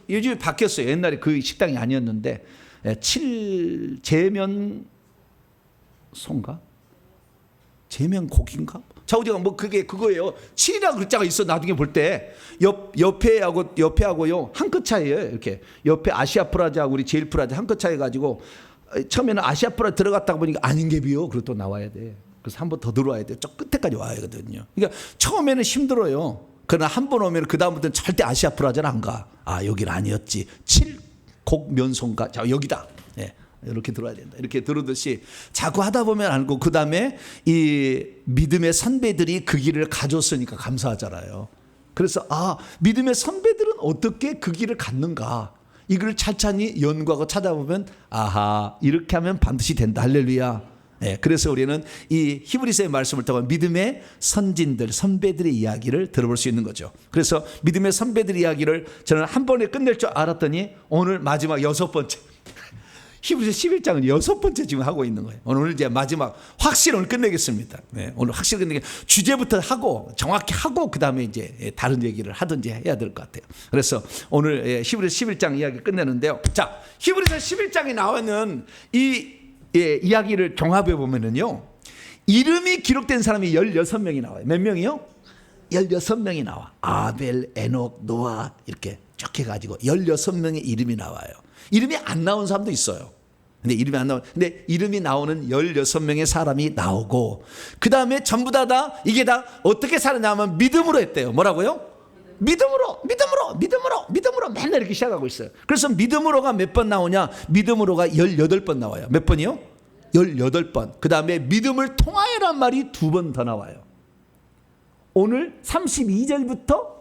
요즘에 바뀌었어요. 옛날에 그 식당이 아니었는데 7제면 소인가? 제명곡인가? 좌우지가 뭐 그게 그거예요. 7이라고 글자가 있어. 나중에 볼 때 옆에하고요 한 끗 차이예요. 이렇게 옆에 아시아프라자하고 우리 제일프라자 한 끗 차이 가지고 처음에는 아시아프라자 들어갔다가 보니까 아닌 게 비요. 그리고 또 나와야 돼. 그래서 한 번 더 들어와야 돼. 저 끝에까지 와야 되거든요. 그러니까 처음에는 힘들어요. 그러나 한 번 오면 그 다음부터는 절대 아시아프라자는 안 가. 아 여기는 아니었지. 7곡면손가. 자 여기다. 예. 이렇게 들어야 된다. 이렇게 들으듯이 자꾸 하다 보면 알고 그 다음에 이 믿음의 선배들이 그 길을 가줬으니까 감사하잖아요. 그래서 믿음의 선배들은 어떻게 그 길을 갔는가 이걸 찬찬히 연구하고 찾아보면 아하 이렇게 하면 반드시 된다. 할렐루야. 네, 그래서 우리는 이 히브리서의 말씀을 통해 믿음의 선진들, 선배들의 이야기를 들어볼 수 있는 거죠. 그래서 믿음의 선배들의 이야기를 저는 한 번에 끝낼 줄 알았더니 오늘 마지막 6번째 히브리서 11장은 6번째 지금 하고 있는 거예요. 오늘 이제 마지막 확실히 오늘 끝내겠습니다. 네, 오늘 확실히 끝내게 주제부터 하고 정확히 하고 그 다음에 이제 다른 얘기를 하든지 해야 될 것 같아요. 그래서 오늘 히브리서 11장 이야기 끝내는데요. 자, 히브리서 11장에 나오는 이 이야기를 종합해 보면은요, 이름이 기록된 사람이 16명이 나와요. 몇 명이요? 16명이 나와. 아벨, 에녹, 노아 이렇게 쭉 해가지고 16명의 이름이 나와요. 이름이 안 나온 사람도 있어요. 근데 이름이 나오는 16명의 사람이 나오고 그 다음에 전부 다 이게 다 어떻게 살았냐면 믿음으로 했대요. 뭐라고요? 믿음으로 맨날 이렇게 시작하고 있어요. 그래서 믿음으로가 몇 번 나오냐? 믿음으로가 18번 나와요. 몇 번이요? 18번. 그 다음에 믿음을 통하여란 말이 2번 더 나와요. 오늘 32절부터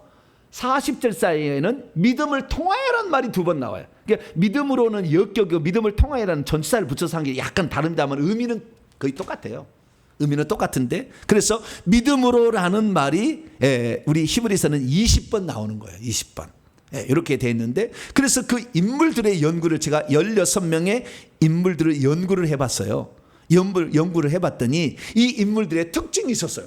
40절 사이에는 믿음을 통하여란 말이 2번 나와요. 그러니까 믿음으로는 역격이고 믿음을 통하여라는 전치사를 붙여서 한 게 약간 다릅니다만 의미는 거의 똑같아요. 의미는 똑같은데 그래서 믿음으로라는 말이 우리 히브리서는 20번 나오는 거예요. 20번. 이렇게 돼 있는데 그래서 그 인물들의 연구를 제가 16명의 인물들을 연구를 해봤어요. 연구를 해봤더니 이 인물들의 특징이 있었어요.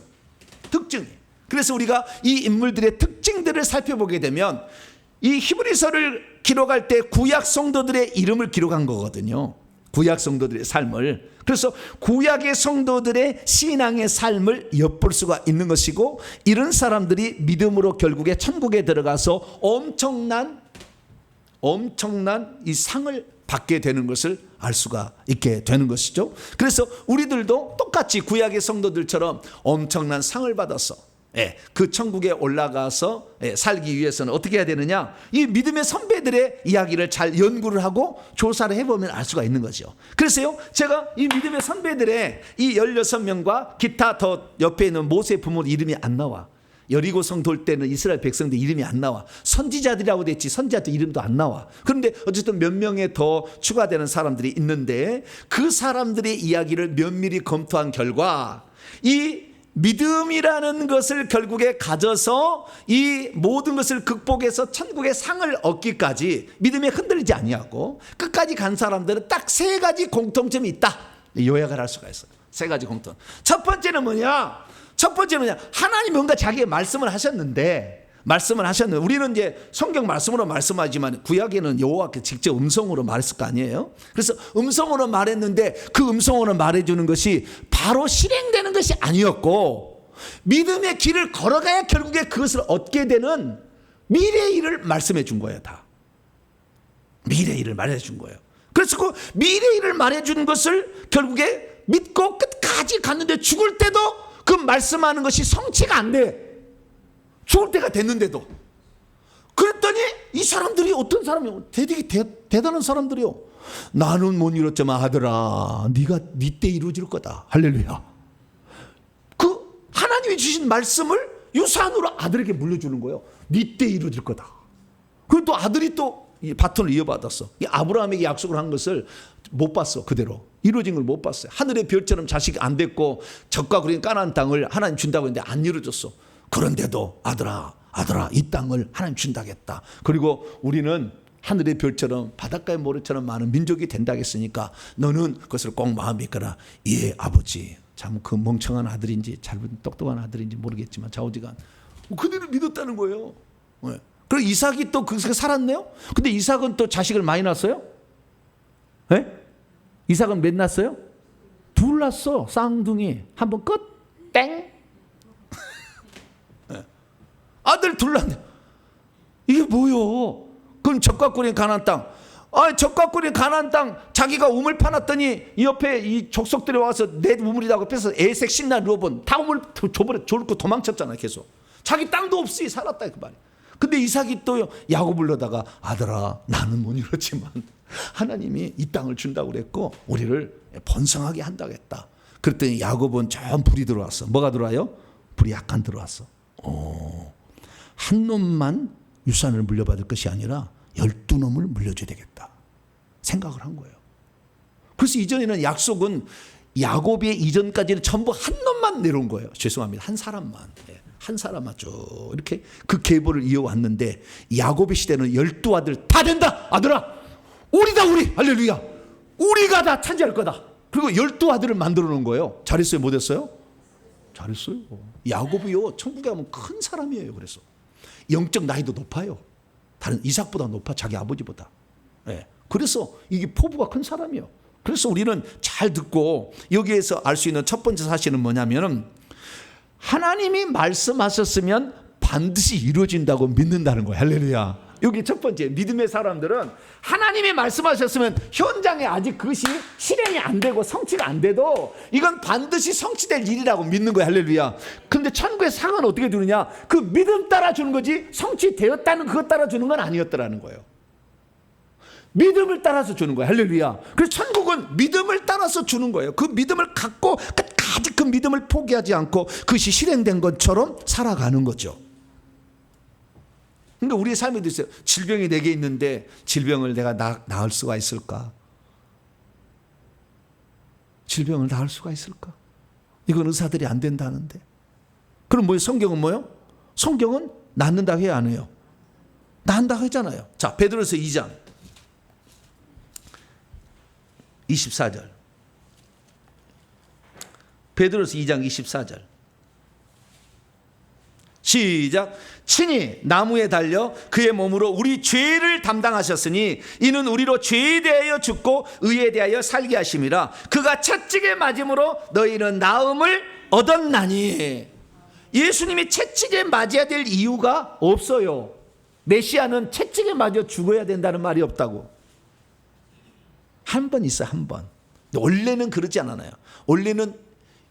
특징이. 그래서 우리가 이 인물들의 특징들을 살펴보게 되면 이 히브리서를 기록할 때 구약 성도들의 이름을 기록한 거거든요. 구약 성도들의 삶을. 그래서 구약의 성도들의 신앙의 삶을 엿볼 수가 있는 것이고 이런 사람들이 믿음으로 결국에 천국에 들어가서 엄청난 이 상을 받게 되는 것을 알 수가 있게 되는 것이죠. 그래서 우리들도 똑같이 구약의 성도들처럼 엄청난 상을 받아서 그 천국에 올라가서 살기 위해서는 어떻게 해야 되느냐? 이 믿음의 선배들의 이야기를 잘 연구를 하고 조사를 해보면 알 수가 있는 거죠. 그래서요, 제가 이 믿음의 선배들의 이 16명과 기타 더 옆에 있는 모세 부모 이름이 안 나와. 여리고성 돌 때는 이스라엘 백성들 이름이 안 나와. 선지자들이라고 됐지 선지자들 이름도 안 나와. 그런데 어쨌든 몇 명의 더 추가되는 사람들이 있는데 그 사람들의 이야기를 면밀히 검토한 결과 이 믿음이라는 것을 결국에 가져서 이 모든 것을 극복해서 천국의 상을 얻기까지 믿음에 흔들리지 아니하고 끝까지 간 사람들은 딱 3가지 공통점이 있다. 요약을 할 수가 있어요. 3가지 공통. 첫 번째는 뭐냐? 하나님이 뭔가 자기의 말씀을 하셨는데 우리는 이제 성경 말씀으로 말씀하지만 구약에는 여호와께 직접 음성으로 말했을 거 아니에요. 그래서 음성으로 말했는데 그 음성으로 말해주는 것이 바로 실행되는 것이 아니었고 믿음의 길을 걸어가야 결국에 그것을 얻게 되는 미래의 일을 말씀해 준 거예요. 다 미래의 일을 말해 준 거예요. 그래서 그 미래의 일을 말해 준 것을 결국에 믿고 끝까지 갔는데 죽을 때도 그 말씀하는 것이 성취가 안 돼. 죽을 때가 됐는데도. 그랬더니 이 사람들이 어떤 사람이요? 되게 대단한 사람들이요. 나는 못 이뤘지만 아들아 네가 네 때 이루어질 거다. 할렐루야. 그 하나님이 주신 말씀을 유산으로 아들에게 물려주는 거예요. 네 때 이루어질 거다. 그리고 또 아들이 또 바톤을 이어받았어. 이 아브라함에게 약속을 한 것을 못 봤어. 그대로 이루어진 걸 못 봤어요. 하늘의 별처럼 자식이 안 됐고 적과 구린 가나안 땅을 하나님 준다고 했는데 안 이루어졌어. 그런데도 아들아 이 땅을 하나님 준다겠다. 그리고 우리는 하늘의 별처럼 바닷가의 모래처럼 많은 민족이 된다겠으니까 너는 그것을 꼭 마음에 이끌어라. 예 아버지. 참 그 멍청한 아들인지 잘못 똑똑한 아들인지 모르겠지만 좌우지간 그대로 믿었다는 거예요. 그리고 이삭이 또 그것을 살았네요. 근데 이삭은 또 자식을 많이 낳았어요? 이삭은 몇 낳았어요? 2 낳았어. 쌍둥이. 한 번 끝. 땡. 아들 둘렀네. 이게 뭐요? 그럼 적과꾼이 가나안 땅. 적과꾼이 가나안 땅 자기가 우물 파놨더니 이 옆에 이 족속들이 와서 내 우물이라고 뺏어서 에색 신나 르본 다 우물 줘버리고 도망쳤잖아. 계속 자기 땅도 없이 살았다 그 말이야. 근데 이삭이 또 야곱 불러다가 아들아 나는 못 이뤘지만 하나님이 이 땅을 준다고 그랬고 우리를 번성하게 한다고 했다. 그랬더니 야곱은 저 불이 들어왔어. 뭐가 들어와요? 불이 약간 들어왔어. 한 놈만 유산을 물려받을 것이 아니라 12놈을 물려줘야 되겠다 생각을 한 거예요. 그래서 이전에는 약속은 야곱의 이전까지는 전부 한 놈만 내려온 거예요. 죄송합니다. 한 사람만 쭉 이렇게 그 계보를 이어왔는데 야곱의 시대는 12아들 다 된다. 아들아 우리다 우리 할렐루야 우리가 다 차지할 거다. 그리고 12아들을 만들어 놓은 거예요. 잘했어요 못했어요? 잘했어요. 야곱이요 천국에 가면 큰 사람이에요. 그래서 영적 나이도 높아요. 다른 이삭보다 높아. 자기 아버지보다. 그래서 이게 포부가 큰 사람이에요. 그래서 우리는 잘 듣고 여기에서 알 수 있는 첫 번째 사실은 뭐냐면은 하나님이 말씀하셨으면 반드시 이루어진다고 믿는다는 거예요. 할렐루야. 여기 첫 번째 믿음의 사람들은 하나님이 말씀하셨으면 현장에 아직 그것이 실행이 안 되고 성취가 안 돼도 이건 반드시 성취될 일이라고 믿는 거예요. 할렐루야. 근데 천국의 상은 어떻게 주느냐? 그 믿음 따라 주는 거지 성취되었다는 그것 따라 주는 건 아니었더라는 거예요. 믿음을 따라서 주는 거예요. 할렐루야. 그래서 천국은 믿음을 따라서 주는 거예요. 그 믿음을 갖고 끝까지 그 믿음을 포기하지 않고 그것이 실행된 것처럼 살아가는 거죠. 그러니까 우리의 삶에도 있어요. 질병이 내게 있는데 질병을 내가 나을 수가 있을까? 질병을 나을 수가 있을까? 이건 의사들이 안 된다는데. 그럼 뭐예요? 성경은 뭐예요? 성경은 낫는다고 해요, 안 해요? 낫는다고 하잖아요. 자, 베드로서 2장 24절. 베드로서 2장 24절. 시작. 친히 나무에 달려 그의 몸으로 우리 죄를 담당하셨으니 이는 우리로 죄에 대하여 죽고 의에 대하여 살게 하심이라. 그가 채찍에 맞음으로 너희는 나음을 얻었나니. 예수님이 채찍에 맞아야 될 이유가 없어요. 메시아는 채찍에 맞아 죽어야 된다는 말이 없다고. 한 번 있어, 한 번. 원래는 그러지 않아요. 원래는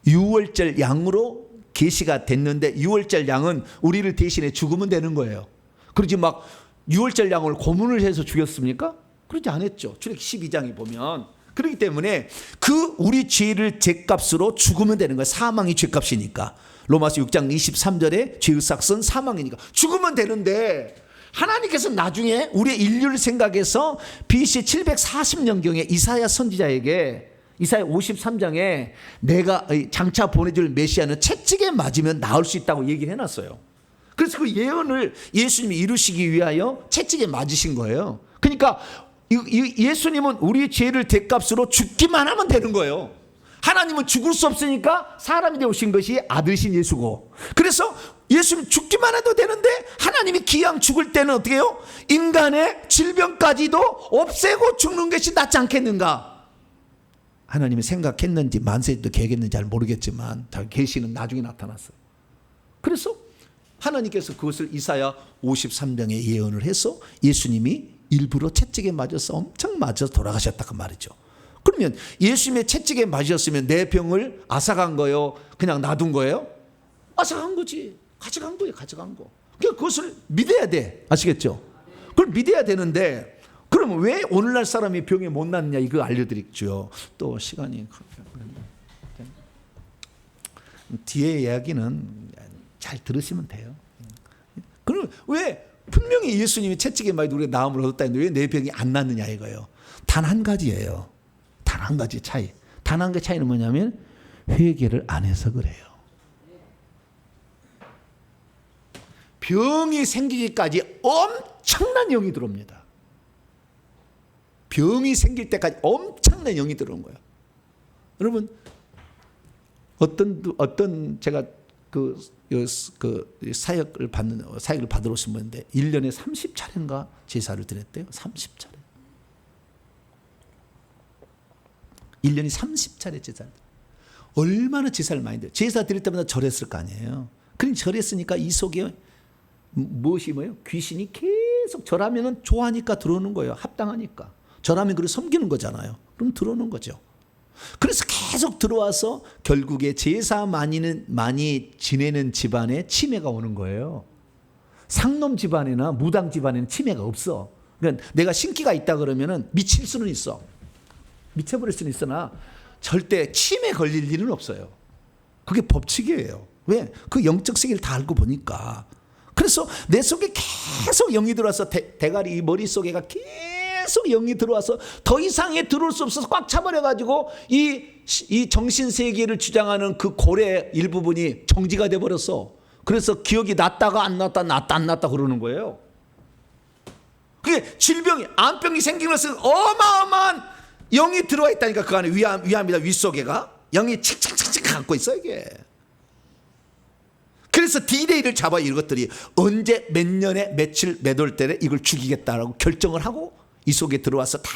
유월절 양으로 계시가 됐는데 유월절 양은 우리를 대신해 죽으면 되는 거예요. 그러지 막 유월절 양을 고문을 해서 죽였습니까? 그러지 않았죠. 출애굽기 12장에 보면. 그렇기 때문에 그 우리 죄를 죄값으로 죽으면 되는 거예요. 사망이 죄값이니까. 로마서 6장 23절에 죄의 삭은 사망이니까 죽으면 되는데 하나님께서 나중에 우리의 인류를 생각해서 BC 740년경에 이사야 선지자에게 이사야 53장에 내가 장차 보내줄 메시아는 채찍에 맞으면 나을 수 있다고 얘기를 해놨어요. 그래서 그 예언을 예수님이 이루시기 위하여 채찍에 맞으신 거예요. 그러니까 예수님은 우리의 죄를 대값으로 죽기만 하면 되는 거예요. 하나님은 죽을 수 없으니까 사람이 되오신 것이 아들이신 예수고, 그래서 예수님 죽기만 해도 되는데 하나님이 기왕 죽을 때는 어떻게 해요? 인간의 질병까지도 없애고 죽는 것이 낫지 않겠는가? 하나님이 생각했는지 만세도 계획했는지 잘 모르겠지만 계시는 나중에 나타났어요. 그래서 하나님께서 그것을 이사야 53장에 예언을 해서 예수님이 일부러 채찍에 맞아서 엄청 맞아서 돌아가셨다 그 말이죠. 그러면 예수님의 채찍에 맞으셨으면 내 병을 앗아간 거요? 그냥 놔둔 거예요? 앗아간 거지. 가져간 거예요. 가져간 거. 그러니까 그것을 믿어야 돼. 아시겠죠? 그걸 믿어야 되는데 그러면 왜 오늘날 사람이 병에 못 낫느냐 이거 알려드리죠. 또 시간이 뒤에 이야기는 잘 들으시면 돼요. 그럼 왜 분명히 예수님이 채찍에 맞아 우리가 나음을 얻었다 했는데 왜 내 병이 안 낫느냐 이거예요. 단 한 가지예요. 단 한 가지 차이. 단 한 가지 차이는 뭐냐면 회개를 안 해서 그래요. 병이 생기기까지 엄청난 영이 들어옵니다. 병이 생길 때까지 엄청난 영이 들어온 거예요. 여러분 어떤 제가 그 사역을 받으러 오신 분인데 1년에 30차례인가 제사를 드렸대요. 30차례. 1년에 30차례 제사를. 얼마나 제사를 많이 드려. 제사 드릴 때마다 절했을 거 아니에요. 그럼 절했으니까 이 속에 무엇이 뭐예요? 귀신이 계속 절하면은 좋아하니까 들어오는 거예요. 합당하니까. 절하면 그를 섬기는 거잖아요. 그럼 들어오는 거죠. 그래서 계속 들어와서 결국에 제사 많이 지내는 집안에 치매가 오는 거예요. 상놈 집안이나 무당 집안에는 치매가 없어. 그러니까 내가 신기가 있다 그러면은 미칠 수는 있어. 미쳐버릴 수는 있으나 절대 치매 걸릴 일은 없어요. 그게 법칙이에요. 왜? 그 영적 세계를 다 알고 보니까. 그래서 내 속에 계속 영이 들어와서 대가리 이 머릿속에가 계속 영이 들어와서 더 이상에 들어올 수 없어서 꽉 차버려가지고 이 정신세계를 주장하는 그 고래 일부분이 정지가 돼버렸어. 그래서 기억이 났다가 안 났다 났다 안 났다 그러는 거예요. 그게 질병이 암병이 생기면서 어마어마한 영이 들어와 있다니까. 그 안에 위암이다 윗속에가 영이 칙칙칙칙 갖고 있어 이게. 그래서 디데이를 잡아요. 이것들이 언제 몇 년에 며칠 몇 월 때에 이걸 죽이겠다라고 결정을 하고 이 속에 들어와서 다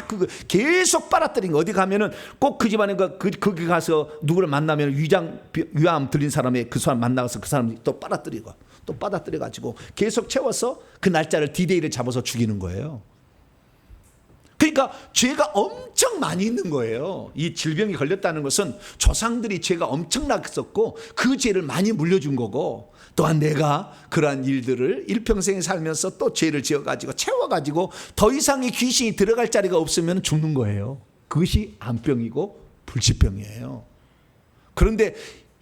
그거 계속 빨아들인 거. 어디 가면은 꼭 그 집안에 거기 가서 누구를 만나면 위암 들린 사람의 그 사람 만나서 그 사람 또 빨아들이고 또 빨아들여 가지고 계속 채워서 그 날짜를 디데이를 잡아서 죽이는 거예요. 그러니까 죄가 엄청 많이 있는 거예요. 이 질병이 걸렸다는 것은 조상들이 죄가 엄청나게 썼고 그 죄를 많이 물려준 거고, 또한 내가 그러한 일들을 일평생에 살면서 또 죄를 지어가지고 채워가지고 더 이상 이 귀신이 들어갈 자리가 없으면 죽는 거예요. 그것이 암병이고 불치병이에요. 그런데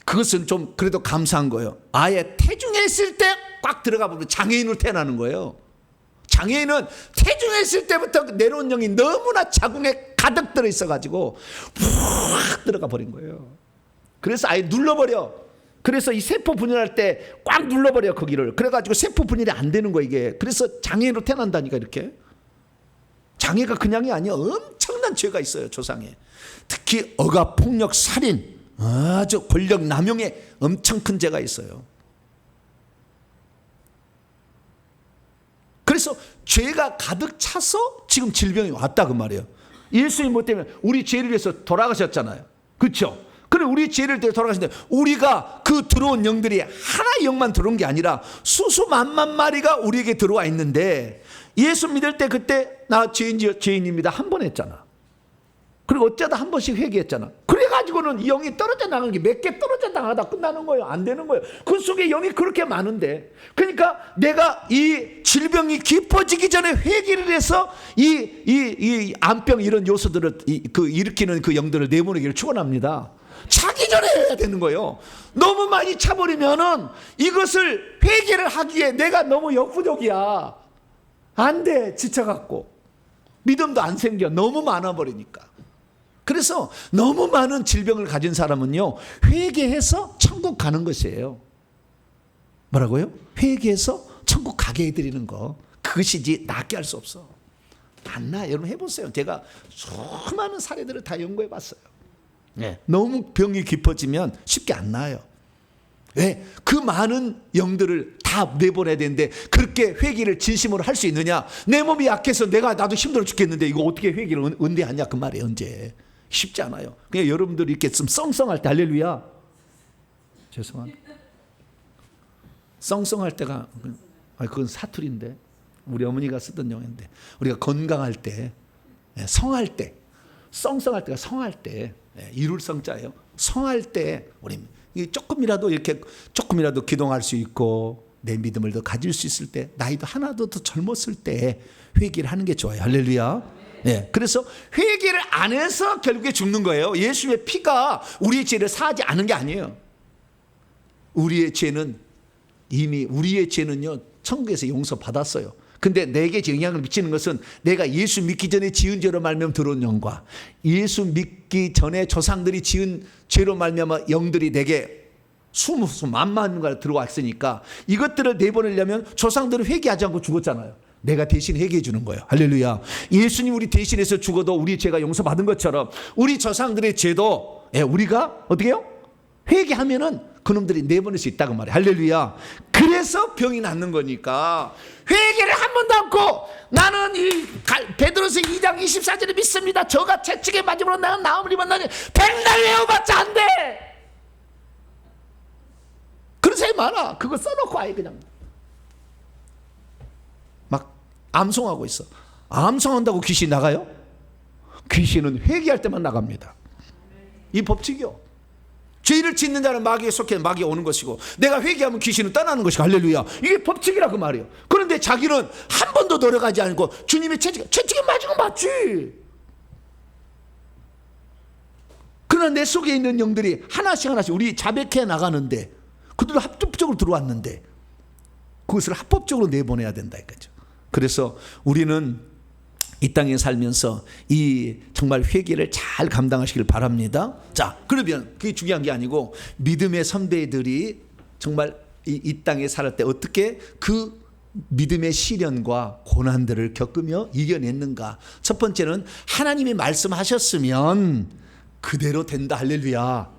그것은 좀 그래도 감사한 거예요. 아예 태중에 있을 때 꽉 들어가 보면 장애인으로 태어나는 거예요. 장애인은 태중에 있을 때부터 내려온 영이 너무나 자궁에 가득 들어있어가지고 푹 들어가 버린 거예요. 그래서 아예 눌러버려. 그래서 이 세포 분열할 때 꽉 눌러버려 거기를. 그래가지고 세포 분열이 안 되는 거 이게. 그래서 장애인으로 태어난다니까 이렇게. 장애가 그냥이 아니야. 엄청난 죄가 있어요 조상에. 특히 억압, 폭력, 살인, 아주 권력 남용에 엄청 큰 죄가 있어요. 그래서 죄가 가득 차서 지금 질병이 왔다 그 말이에요. 예수님 뭐 때문에 우리 죄를 위해서 돌아가셨잖아요. 그렇죠? 그래 우리 죄를 위해서 돌아가셨는데 우리가 그 들어온 영들이 하나 영만 들어온 게 아니라 수수만만 마리가 우리에게 들어와 있는데, 예수 믿을 때 그때 나 죄인입니다 한 번 했잖아. 그리고 어쩌다 한 번씩 회개했잖아. 그래가지고는 영이 떨어져 나가는 게 몇 개 떨어져 나가다 끝나는 거예요. 안 되는 거예요. 그 속에 영이 그렇게 많은데, 그러니까 내가 이 질병이 깊어지기 전에 회개를 해서 이 암병 이런 요소들을 일으키는 그 영들을 내보내기를 축원합니다. 차기 전에 해야 되는 거예요. 너무 많이 차버리면은 이것을 회개를 하기에 내가 너무 역부족이야. 안 돼. 지쳐갖고 믿음도 안 생겨. 너무 많아버리니까. 그래서 너무 많은 질병을 가진 사람은요, 회개해서 천국 가는 것이에요. 뭐라고요? 회개해서 천국 가게 해드리는 거. 그것이지 낫게 할 수 없어. 안 나. 여러분 해보세요. 제가 수많은 사례들을 다 연구해 봤어요. 네. 너무 병이 깊어지면 쉽게 안 나아요. 왜? 그 많은 영들을 다 내보내야 되는데 그렇게 회개를 진심으로 할 수 있느냐? 내 몸이 약해서 나도 힘들어 죽겠는데 이거 어떻게 회개를 언제 하냐 그 말이에요. 언제? 쉽지 않아요. 그냥 여러분들이 이렇게 좀 썽썽할 때, 할렐루야. 죄송합니다. 썽썽할 때가, 그건 사투리인데 우리 어머니가 쓰던 용어인데, 우리가 건강할 때, 성할 때, 썽썽할 때가 성할 때, 이룰 성자예요. 성할 때 우리 조금이라도 기동할 수 있고 내 믿음을 더 가질 수 있을 때, 나이도 하나도 더 젊었을 때 회개를 하는 게 좋아요. 할렐루야. 네, 그래서 회개를 안 해서 결국에 죽는 거예요. 예수의 피가 우리의 죄를 사하지 않은 게 아니에요. 우리의 죄는요 천국에서 용서받았어요. 근데 내게 영향을 미치는 것은 내가 예수 믿기 전에 지은 죄로 말미암아 들어온 영과 예수 믿기 전에 조상들이 지은 죄로 말미암아 영들이 내게 수만만가 들어왔으니까 이것들을 내보내려면 조상들은 회개하지 않고 죽었잖아요. 내가 대신 회개해 주는 거예요. 할렐루야. 예수님 우리 대신해서 죽어도 우리 죄가 용서받은 것처럼 우리 조상들의 죄도 우리가 어떻게 해요? 회개하면은 그놈들이 내보낼 수 있다고 말이에요. 할렐루야. 그래야 그래서 병이 낫는 거니까 회개를 한 번도 않고 나는 이 베드로서 2장 24절을 믿습니다. 저가 채찍에 맞음으로 나는 나음을 입었나니 백날 외워봤자 안 돼. 그런 사람이 많아. 그거 써놓고 아예 그냥 막 암송하고 있어. 암송한다고 귀신이 나가요? 귀신은 회개할 때만 나갑니다. 이 법칙이요. 죄를 짓는 자는 마귀에 속해 마귀가 오는 것이고 내가 회개하면 귀신은 떠나는 것이고 할렐루야. 이게 법칙이라 그 말이에요. 그런데 자기는 한 번도 노력하지 않고 주님의 채찍에 맞은 건 맞지. 그러나 내 속에 있는 영들이 하나씩 우리 자백해 나가는데 그들도 합법적으로 들어왔는데 그것을 합법적으로 내보내야 된다 이거죠. 그래서 우리는 이 땅에 살면서 이 정말 회개를 잘 감당하시길 바랍니다. 자, 그러면 그게 중요한 게 아니고 믿음의 선배들이 정말 이 땅에 살 때 어떻게 그 믿음의 시련과 고난들을 겪으며 이겨냈는가. 첫 번째는 하나님이 말씀하셨으면 그대로 된다. 할렐루야.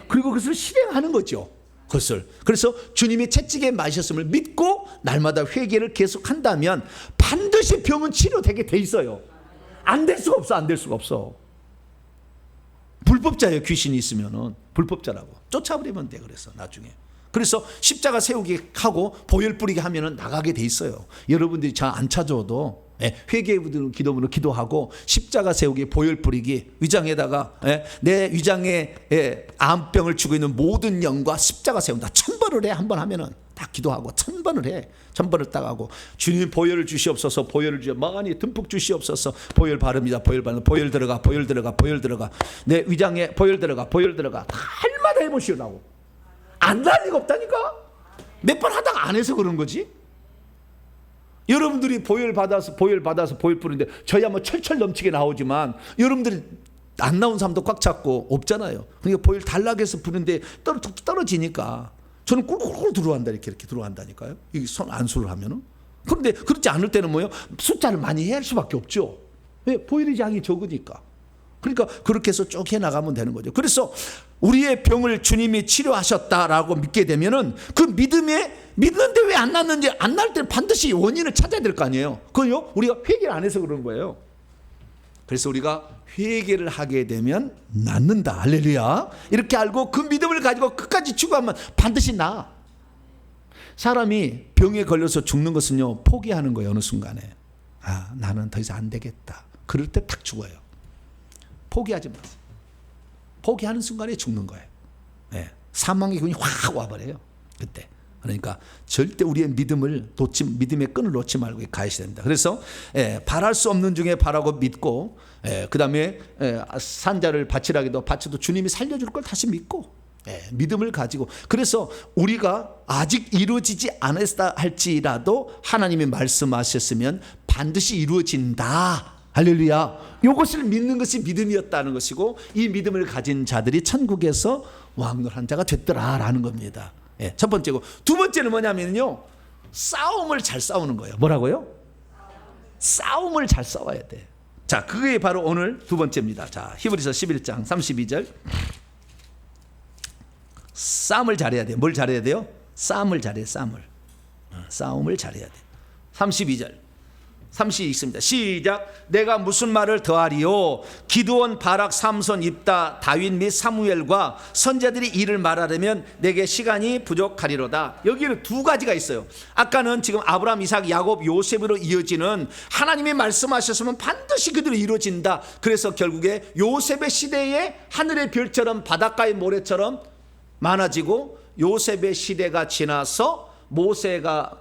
그리고 그것을 실행하는 거죠. 그것을. 그래서 주님이 채찍에 맞으셨음을 믿고 날마다 회개를 계속한다면 반드시 병은 치료되게 돼 있어요. 안 될 수가 없어. 안 될 수가 없어. 불법자예요. 귀신이 있으면은 불법자라고 쫓아버리면 돼. 그래서 나중에. 그래서 십자가 세우기 하고 보혈 뿌리게 하면은 나가게 돼 있어요. 여러분들이 잘 안 찾아도 회개 기도문을 기도하고 십자가 세우기 보혈 뿌리기 위장에다가 내 위장에 암병을 주고 있는 모든 영과 십자가 세운다. 1000번을 해. 한 번 하면은 다 기도하고 1000번을 해. 1000번을 딱 하고 주님 보혈을 주시옵소서. 보혈을 주여 많이 듬뿍 주시옵소서. 보혈 바릅니다. 보혈 바릅니다. 보혈 들어가. 보혈 들어가. 보혈 들어가. 내 위장에 보혈 들어가. 보혈 들어가. 할마다 해보시라고. 안 날 리가 없다니까. 몇 번 하다가 안 해서 그런 거지. 여러분들이 보혈 받아서 보혈 뿌리는데 저야 뭐 철철 넘치게 나오지만 여러분들이 안 나온 사람도 꽉 잡고 없잖아요. 그러니까 보혈 달라고 해서 부는데 떨어지니까 저는 꿀꿀꿀 들어간다 이렇게 들어간다니까요. 이 손 안수를 하면은. 그런데 그렇지 않을 때는 뭐예요? 숫자를 많이 해야 할 수밖에 없죠. 왜? 보혈의 양이 적으니까. 그러니까 그렇게 해서 쭉 해나가면 되는 거죠. 그래서 우리의 병을 주님이 치료하셨다라고 믿게 되면은 그 믿는데 왜 안 낫는지 안 날 때는 반드시 원인을 찾아야 될 거 아니에요. 그건요 우리가 회개를 안 해서 그런 거예요. 그래서 우리가 회개를 하게 되면 낫는다. 할렐루야. 이렇게 알고 그 믿음을 가지고 끝까지 추구하면 반드시 나. 사람이 병에 걸려서 죽는 것은요 포기하는 거예요. 어느 순간에 나는 더 이상 안 되겠다. 그럴 때 탁 죽어요. 포기하지 마세요. 포기하는 순간에 죽는 거예요. 사망의 기운이 확 와버려요. 그때. 그러니까 절대 우리의 믿음의 끈을 놓지 말고 가야셔야 됩니다. 그래서 바랄 수 없는 중에 바라고 믿고 그 다음에 산자를 바치라기도 바쳐도 주님이 살려줄 걸 다시 믿고 믿음을 가지고 그래서 우리가 아직 이루어지지 않았다 할지라도 하나님이 말씀하셨으면 반드시 이루어진다. 할렐루야. 이것을 믿는 것이 믿음이었다는 것이고 이 믿음을 가진 자들이 천국에서 왕노한 자가 됐더라라는 겁니다. 첫 번째고 두 번째는 뭐냐면요 싸움을 잘 싸우는 거예요. 뭐라고요? 싸움을 잘 싸워야 돼. 자, 그게 바로 오늘 두 번째입니다. 자, 히브리서 11장 32절. 싸움을 잘해야 돼요. 뭘 잘해야 돼요? 싸움을 잘해요. 싸움을 잘해야 돼. 32절. 30 읽습니다. 시작. 내가 무슨 말을 더하리요? 기드온, 바락, 삼손, 입다, 다윗 및 사무엘과 선자들이 이를 말하려면 내게 시간이 부족하리로다. 여기는 두 가지가 있어요. 아까는 지금 아브라함, 이삭, 야곱, 요셉으로 이어지는 하나님이 말씀하셨으면 반드시 그대로 이루어진다. 그래서 결국에 요셉의 시대에 하늘의 별처럼 바닷가의 모래처럼 많아지고 요셉의 시대가 지나서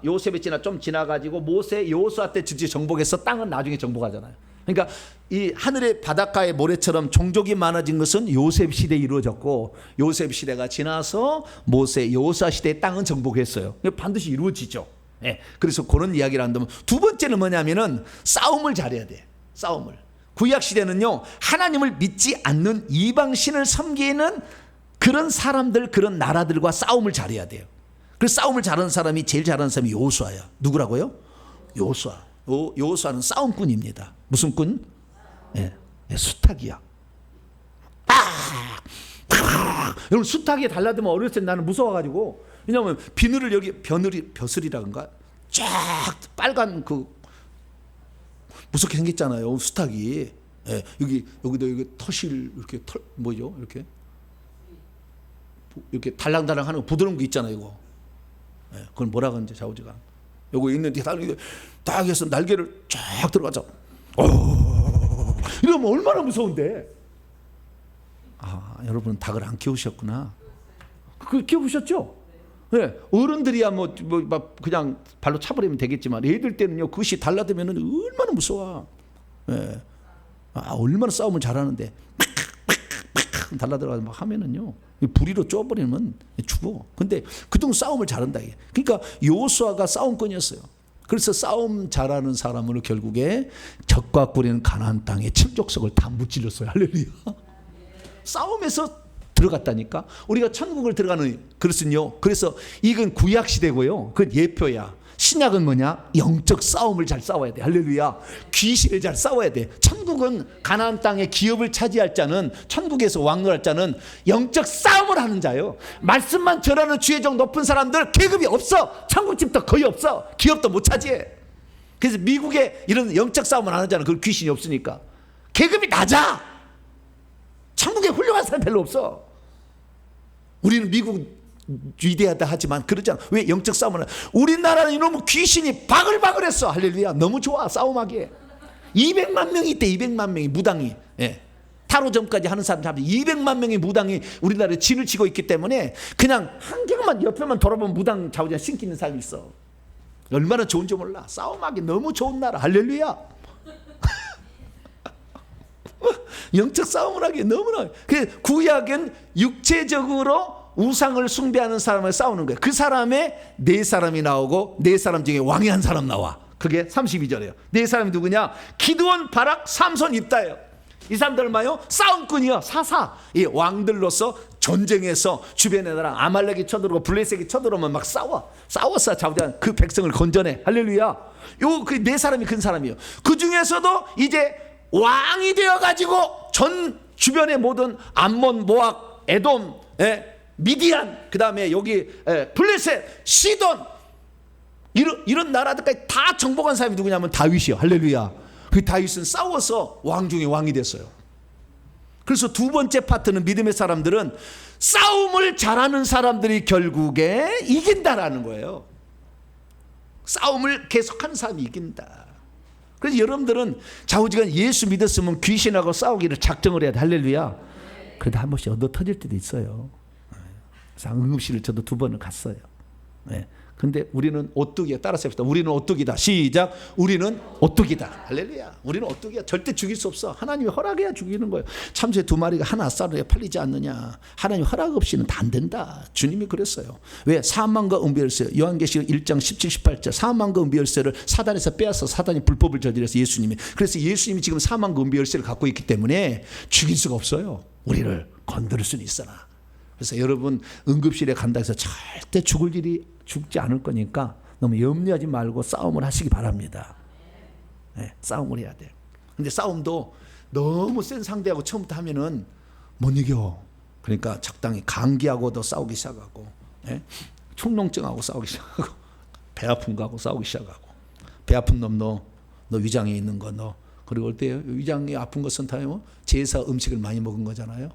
요셉이 좀 지나가지고 모세 여호수아 때 즉시 정복해서 땅은 나중에 정복하잖아요. 그러니까 이 하늘의 바닷가의 모래처럼 종족이 많아진 것은 요셉 시대에 이루어졌고 요셉 시대가 지나서 모세 여호수아 시대의 땅은 정복했어요. 반드시 이루어지죠. 그래서 그런 이야기를 한다면 두 번째는 뭐냐면은 싸움을 잘해야 돼. 싸움을. 구약 시대는요 하나님을 믿지 않는 이방신을 섬기는 그런 사람들 그런 나라들과 싸움을 잘해야 돼요. 그 싸움을 잘하는 사람이 제일 잘하는 사람이 여호수아야. 누구라고요? 여호수아. 여호수아는 싸움꾼입니다. 무슨 꾼? 수탉이야. 여러분 수탉에 달라들면 어렸을 때 나는 무서워가지고 왜냐하면 비늘을 여기 벼슬이라든가 쫙 빨간 그 무섭게 생겼잖아요. 수탉이. 예, 여기도 여기 털실 이렇게 뭐죠? 이렇게 달랑달랑하는 거 부드러운 게 있잖아요. 이거. 예, 그걸 뭐라 그러는지 좌우지간. 요거 있는데 딱 해서 날개를 쫙 들어가죠. 이러면 얼마나 무서운데. 여러분 닭을 안 키우셨구나. 그 키워보셨죠? 네, 어른들이야 막 그냥 발로 차버리면 되겠지만 애들 때는요 그것이 달라들면은 얼마나 무서워. 네. 얼마나 싸움을 잘하는데 달라들어가서 막 하면은요 부리로 쪼버리면 죽어. 근데 그동안 싸움을 잘한다 이게. 그러니까 여호수아가 싸움꾼이었어요. 그래서 싸움 잘하는 사람으로 결국에 적과 꾸리는 가나안 땅에 침족석을 다 무찔렀어요. 할렐루야. 싸움에서 들어갔다니까. 우리가 천국을 들어가는 그릇은요. 그래서 이건 구약 시대고요. 그건 예표야. 신약은 뭐냐? 영적 싸움을 잘 싸워야 돼. 할렐루야. 귀신을 잘 싸워야 돼. 천국은 가나안 땅의 기업을 차지할 자는, 천국에서 왕노할 자는 영적 싸움을 하는 자요. 말씀만 전하는 주의적 높은 사람들 계급이 없어. 천국집도 거의 없어. 기업도 못 차지해. 그래서 미국에 이런 영적 싸움을 안 하잖아. 그 귀신이 없으니까. 계급이 낮아. 천국에 훌륭한 사람 별로 없어. 우리는 미국 위대하다 하지만 그러잖아. 왜 영적 싸움을? 우리나라는 이놈의 귀신이 바글바글했어. 할렐루야. 너무 좋아 싸움하기에. 200만 명이 있대. 200만 명이 무당이. 예. 타로점까지 하는 사람 200만 명의 무당이 우리나라에 진을 치고 있기 때문에 그냥 한 개만 옆에만 돌아보면 무당 좌우지간 신기 있는 사람이 있어. 얼마나 좋은지 몰라. 싸움하기 너무 좋은 나라. 할렐루야. 영적 싸움을 하기 너무나. 구약은 육체적으로 우상을 숭배하는 사람을 싸우는 거예요. 그 사람에 네 사람이 나오고 네 사람 중에 왕이 한 사람 나와. 그게 32절이에요. 네 사람이 누구냐? 기드온, 바락, 삼손, 입다예요. 이 사람들 얼마요? 싸움꾼이요. 사사. 이 왕들로서 전쟁에서 주변에 나라 아말렉이 쳐들어오고 블레셋이 쳐들어오면 막 싸웠어. 자우지간 그 백성을 건져내. 할렐루야. 요 그 네 사람이 큰 사람이에요. 그 중에서도 이제 왕이 되어가지고 전 주변의 모든 암몬, 모압, 에돔, 미디안, 그 다음에 여기 블레셋, 시돈 이런 나라들까지 다 정복한 사람이 누구냐면 다윗이요. 할렐루야. 그 다윗은 싸워서 왕 중에 왕이 됐어요. 그래서 두 번째 파트는 믿음의 사람들은 싸움을 잘하는 사람들이 결국에 이긴다라는 거예요. 싸움을 계속하는 사람이 이긴다. 그래서 여러분들은 좌우지간 예수 믿었으면 귀신하고 싸우기를 작정을 해야 돼. 할렐루야. 그래도 한 번씩 얻어 터질 때도 있어요. 그래서 응급실을 저도 2번을 갔어요. 근데 우리는 오뚜기야. 따라서 합시다. 우리는 오뚜기다. 시작. 우리는 오뚜기다. 할렐루야. 우리는 오뚜기야. 절대 죽일 수 없어. 하나님이 허락해야 죽이는 거예요. 참새 2마리가 하나 쌀에 팔리지 않느냐. 하나님 허락 없이는 다 안 된다. 주님이 그랬어요. 왜? 사망과 은비열쇠. 요한계시록 1장 17, 18절. 사망과 은비열쇠를 사단에서 빼앗아 사단이 불법을 저질러서 예수님이. 그래서 예수님이 지금 사망과 은비열쇠를 갖고 있기 때문에 죽일 수가 없어요. 우리를 건드릴 수는 있으나. 그래서 여러분 응급실에 간다 해서 절대 죽지 않을 거니까 너무 염려하지 말고 싸움을 하시기 바랍니다. 싸움을 해야 돼. 근데 싸움도 너무 센 상대하고 처음부터 하면은 못 이겨. 그러니까 적당히 감기하고도 싸우기 시작하고, 축농증하고 싸우기 시작하고, 배 아픈 거하고 싸우기 시작하고. 배 아픈 놈 너 위장에 있는 거 너. 그리고 어때요? 위장이 아픈 것은 다 제사 음식을 많이 먹은 거잖아요.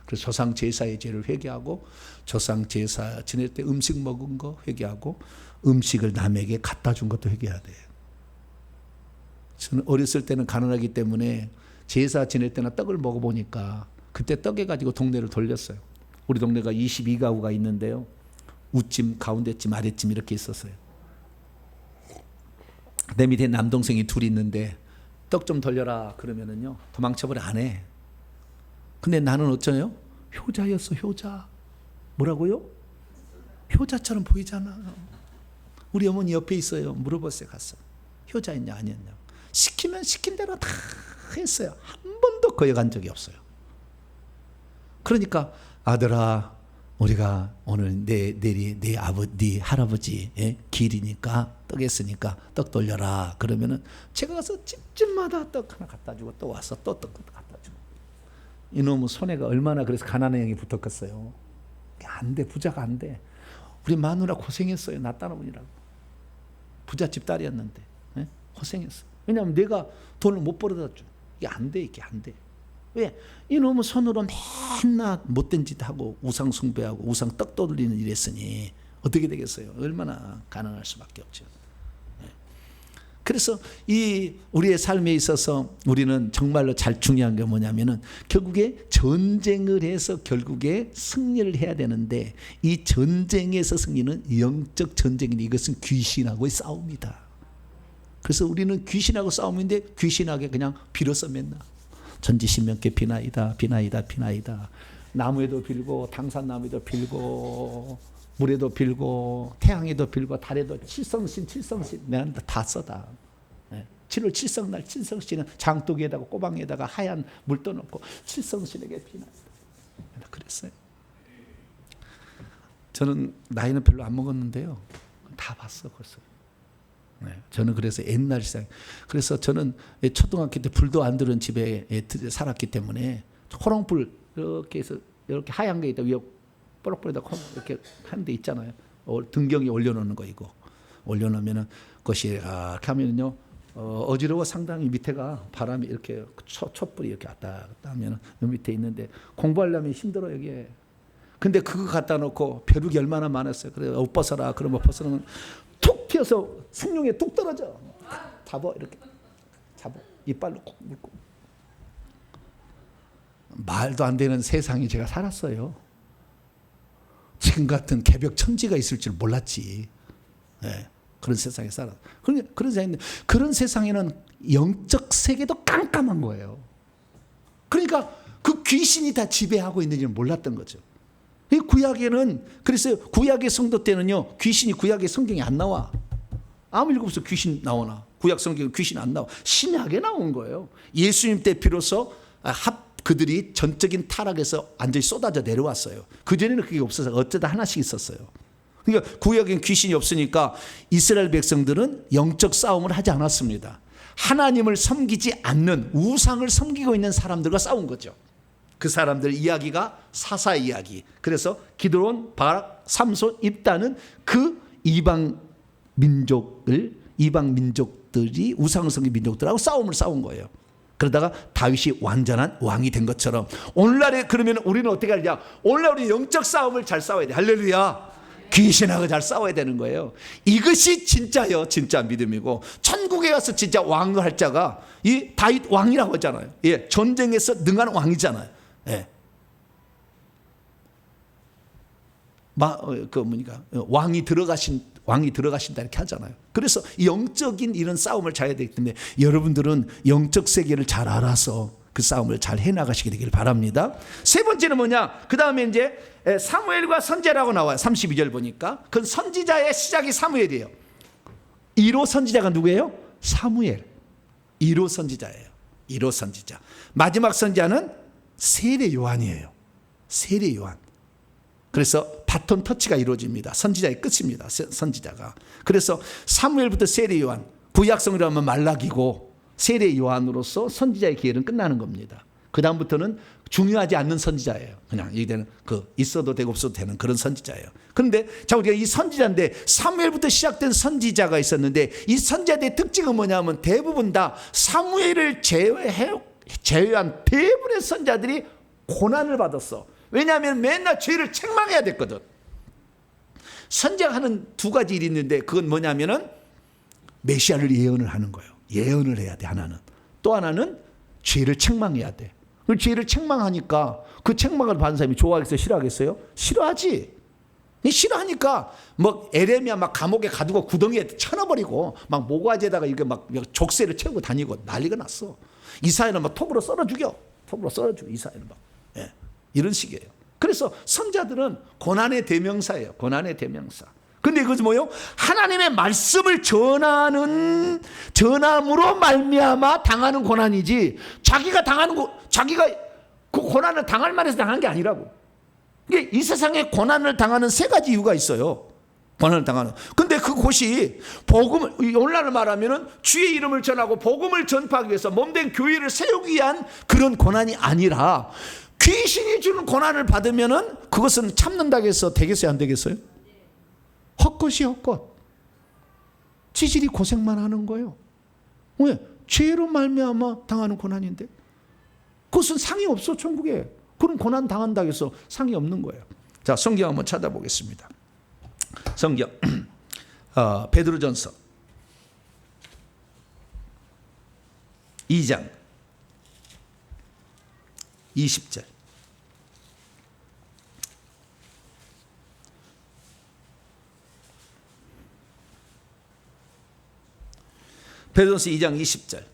그래서 조상 제사의 죄를 회개하고, 조상 제사 지낼 때 음식 먹은 거 회개하고, 음식을 남에게 갖다 준 것도 회개해야 돼요. 저는 어렸을 때는 가난하기 때문에 제사 지낼 때나 떡을 먹어보니까 그때 떡에 가지고 동네를 돌렸어요. 우리 동네가 22가구가 있는데요. 우찜, 가운데찜, 아래찜 이렇게 있었어요. 내 밑에 남동생이 둘이 있는데 떡 좀 돌려라 그러면은요 도망쳐버려. 안 해. 근데 나는 어쩌요? 효자였어. 효자. 뭐라고요? 효자처럼 보이잖아. 우리 어머니 옆에 있어요. 물어봤어요. 가서 효자였냐 아니었냐. 시키면 시킨 대로 다 했어요. 한 번도 거역한 적이 없어요. 그러니까 아들아 우리가 오늘 네 할아버지 길이니까 떡 했으니까 떡 돌려라 그러면은 제가 가서 집집마다 떡 하나 갖다 주고 또 와서 또 떡 갖다 주고. 이놈의 손해가 얼마나 그래서 가난한 형이 붙었겠어요. 안 돼. 부자가 안 돼. 우리 마누라 고생했어요. 나 따라오느라고. 부잣집 딸이었는데 고생했어. 왜냐하면 내가 돈을 못 벌어다 줘. 이게 안 돼, 이게 안 돼. 왜? 이놈의 손으로 맨날 못된 짓 하고 우상 숭배하고 우상 떡 떠돌리는 일 했으니 어떻게 되겠어요? 얼마나 가난할 수밖에 없죠. 그래서 이 우리의 삶에 있어서 우리는 정말로 잘 중요한 게 뭐냐면은 결국에 전쟁을 해서 결국에 승리를 해야 되는데 이 전쟁에서 승리는 영적 전쟁인데 이것은 귀신하고의 싸움이다. 그래서 우리는 귀신하고 싸움인데 귀신하게 그냥 빌어서 맨날 전지신명께 비나이다 비나이다 비나이다. 나무에도 빌고 당산나무에도 빌고 물에도 빌고 태양에도 빌고 달에도 칠성신 내가 다 써다. 7월 칠성날 칠성신은 장독에다가 꼬방에다가 하얀 물 떠놓고 칠성신에게 비나이다. 그랬어요. 저는 나이는 별로 안 먹었는데요. 다 봤어 벌써. 저는 그래서 옛날 시장. 그래서 저는 초등학교 때 불도 안 들은 집에 살았기 때문에 호롱불 이렇게 해서 이렇게 하얀 게 있다 위에 뽀록뽀록에다 이렇게 한 데 있잖아요. 등경에 올려놓는 거 이거 올려놓으면은 그것이 이렇게 하면은요 어지러워 상당히 밑에가 바람이 이렇게 촛불이 이렇게 왔다 갔다 하면은 밑에 있는데 공부하려면 힘들어 여기에. 근데 그거 갖다 놓고 벼룩이 얼마나 많았어요. 그래 옷 벗어라 그러면 벗으면 툭 튀어서 생룡에 뚝 떨어져. 잡아 이렇게 잡아 이빨로 콕 물고. 말도 안 되는 세상에 제가 살았어요. 지금 같은 개벽 천지가 있을 줄 몰랐지. 네, 그런 세상에 살아. 그런 세상에는 영적 세계도 깜깜한 거예요. 그러니까 그 귀신이 다 지배하고 있는지는 몰랐던 거죠. 이 구약에는 그래서 구약의 성도 때는요 귀신이 구약의 성경에 안 나와. 아무 읽어보세요. 귀신 나오나? 구약 성경에 귀신 안 나와. 신약에 나온 거예요. 예수님 때 비로소 그들이 전적인 타락에서 완전히 쏟아져 내려왔어요. 그전에는 그게 없어서 어쩌다 하나씩 있었어요. 그러니까 구약엔 귀신이 없으니까 이스라엘 백성들은 영적 싸움을 하지 않았습니다. 하나님을 섬기지 않는 우상을 섬기고 있는 사람들과 싸운 거죠. 그 사람들 이야기가 사사 이야기. 그래서 기드론, 바락, 삼손, 입다는 그 이방 민족들이 우상을 섬긴 민족들하고 싸운 거예요. 그러다가 다윗이 완전한 왕이 된 것처럼 오늘날에 그러면 우리는 어떻게 하느냐? 오늘날 우리 영적 싸움을 잘 싸워야 돼. 할렐루야. 귀신하고 잘 싸워야 되는 거예요. 이것이 진짜요, 진짜 믿음이고 천국에 가서 진짜 왕을 할 자가 이 다윗 왕이라고 하잖아요. 예, 전쟁에서 능한 왕이잖아요. 예. 왕이 들어가신다 이렇게 하잖아요. 그래서 영적인 이런 싸움을 잘 해야 되기 때문에 여러분들은 영적 세계를 잘 알아서 그 싸움을 잘 해나가시게 되길 바랍니다. 세 번째는 뭐냐? 그 다음에 이제 사무엘과 선지자라고 나와요. 32절 보니까 그 선지자의 시작이 사무엘이에요. 1호 선지자가 누구예요? 사무엘. 1호 선지자예요. 1호 선지자. 마지막 선지자는 세례 요한이에요. 세례 요한. 그래서 바톤 터치가 이루어집니다. 선지자의 끝입니다. 선지자가. 그래서 사무엘부터 세례 요한, 구약성으로 하면 말라기고 세례 요한으로서 선지자의 기회는 끝나는 겁니다. 그 다음부터는 중요하지 않는 선지자예요. 그냥 이제는 있어도 되고 없어도 되는 그런 선지자예요. 그런데 자 우리가 이 선지자인데 사무엘부터 시작된 선지자가 있었는데 이 선지자들의 특징은 뭐냐면 대부분 다 사무엘을 제외한 대부분의 선지자들이 고난을 받았어. 왜냐하면 맨날 죄를 책망해야 됐거든. 선지자가 하는 두 가지 일이 있는데 그건 뭐냐면은 메시아를 예언을 하는 거예요. 예언을 해야 돼 하나는. 또 하나는 죄를 책망해야 돼. 그 죄를 책망하니까 그 책망을 받은 사람이 좋아하겠어요? 싫어하겠어요? 싫어하지. 싫어하니까 뭐 에레미야 막 감옥에 가두고 구덩이에 쳐넣어버리고 막 모가지에다가 이게 막 족쇄를 채우고 다니고 난리가 났어. 이사야는 막 톱으로 썰어 죽여. 이사야는 막. 예. 이런 식이에요. 그래서 선자들은 고난의 대명사예요. 고난의 대명사. 근데 그것이 뭐예요? 하나님의 말씀을 전함으로 말미암아 당하는 고난이지 자기가 그 고난을 당할 만해서 당한 게 아니라고. 이게 이 세상에 고난을 당하는 세 가지 이유가 있어요. 고난을 당하는. 근데 그곳이 오늘날을 말하면은 주의 이름을 전하고 복음을 전파하기 위해서 몸된 교회를 세우기 위한 그런 고난이 아니라 귀신이 주는 고난을 받으면은 그것은 참는다고 해서 되겠어요? 안 되겠어요? 헛것이 헛것. 지질이 고생만 하는 거예요. 왜? 죄로 말미암아 당하는 고난인데. 그것은 상이 없어 천국에. 그런 고난 당한다고 해서 상이 없는 거예요. 자, 성경 한번 찾아보겠습니다. 성경 베드로전서 2장 20절. 베드로전서 2장 20절.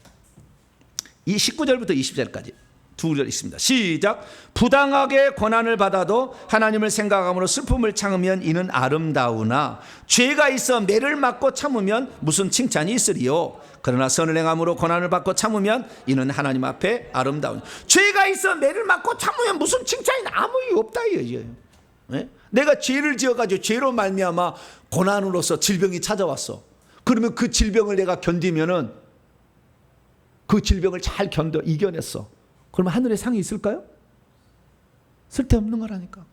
이 19절부터 20절까지 두 절 있습니다. 시작. 부당하게 고난을 받아도 하나님을 생각함으로 슬픔을 참으면 이는 아름다우나 죄가 있어 매를 맞고 참으면 무슨 칭찬이 있으리요. 그러나 선을 행함으로 고난을 받고 참으면 이는 하나님 앞에 아름다우니. 죄가 있어 매를 맞고 참으면 무슨 칭찬이 아무 이유 없다 이거예요. 네? 내가 죄를 지어가지고 죄로 말미암아 고난으로서 질병이 찾아왔어. 그러면 그 질병을 내가 견디면은 그 질병을 잘 견뎌 이겨냈어. 그러면 하늘에 상이 있을까요? 쓸데없는 거라니까.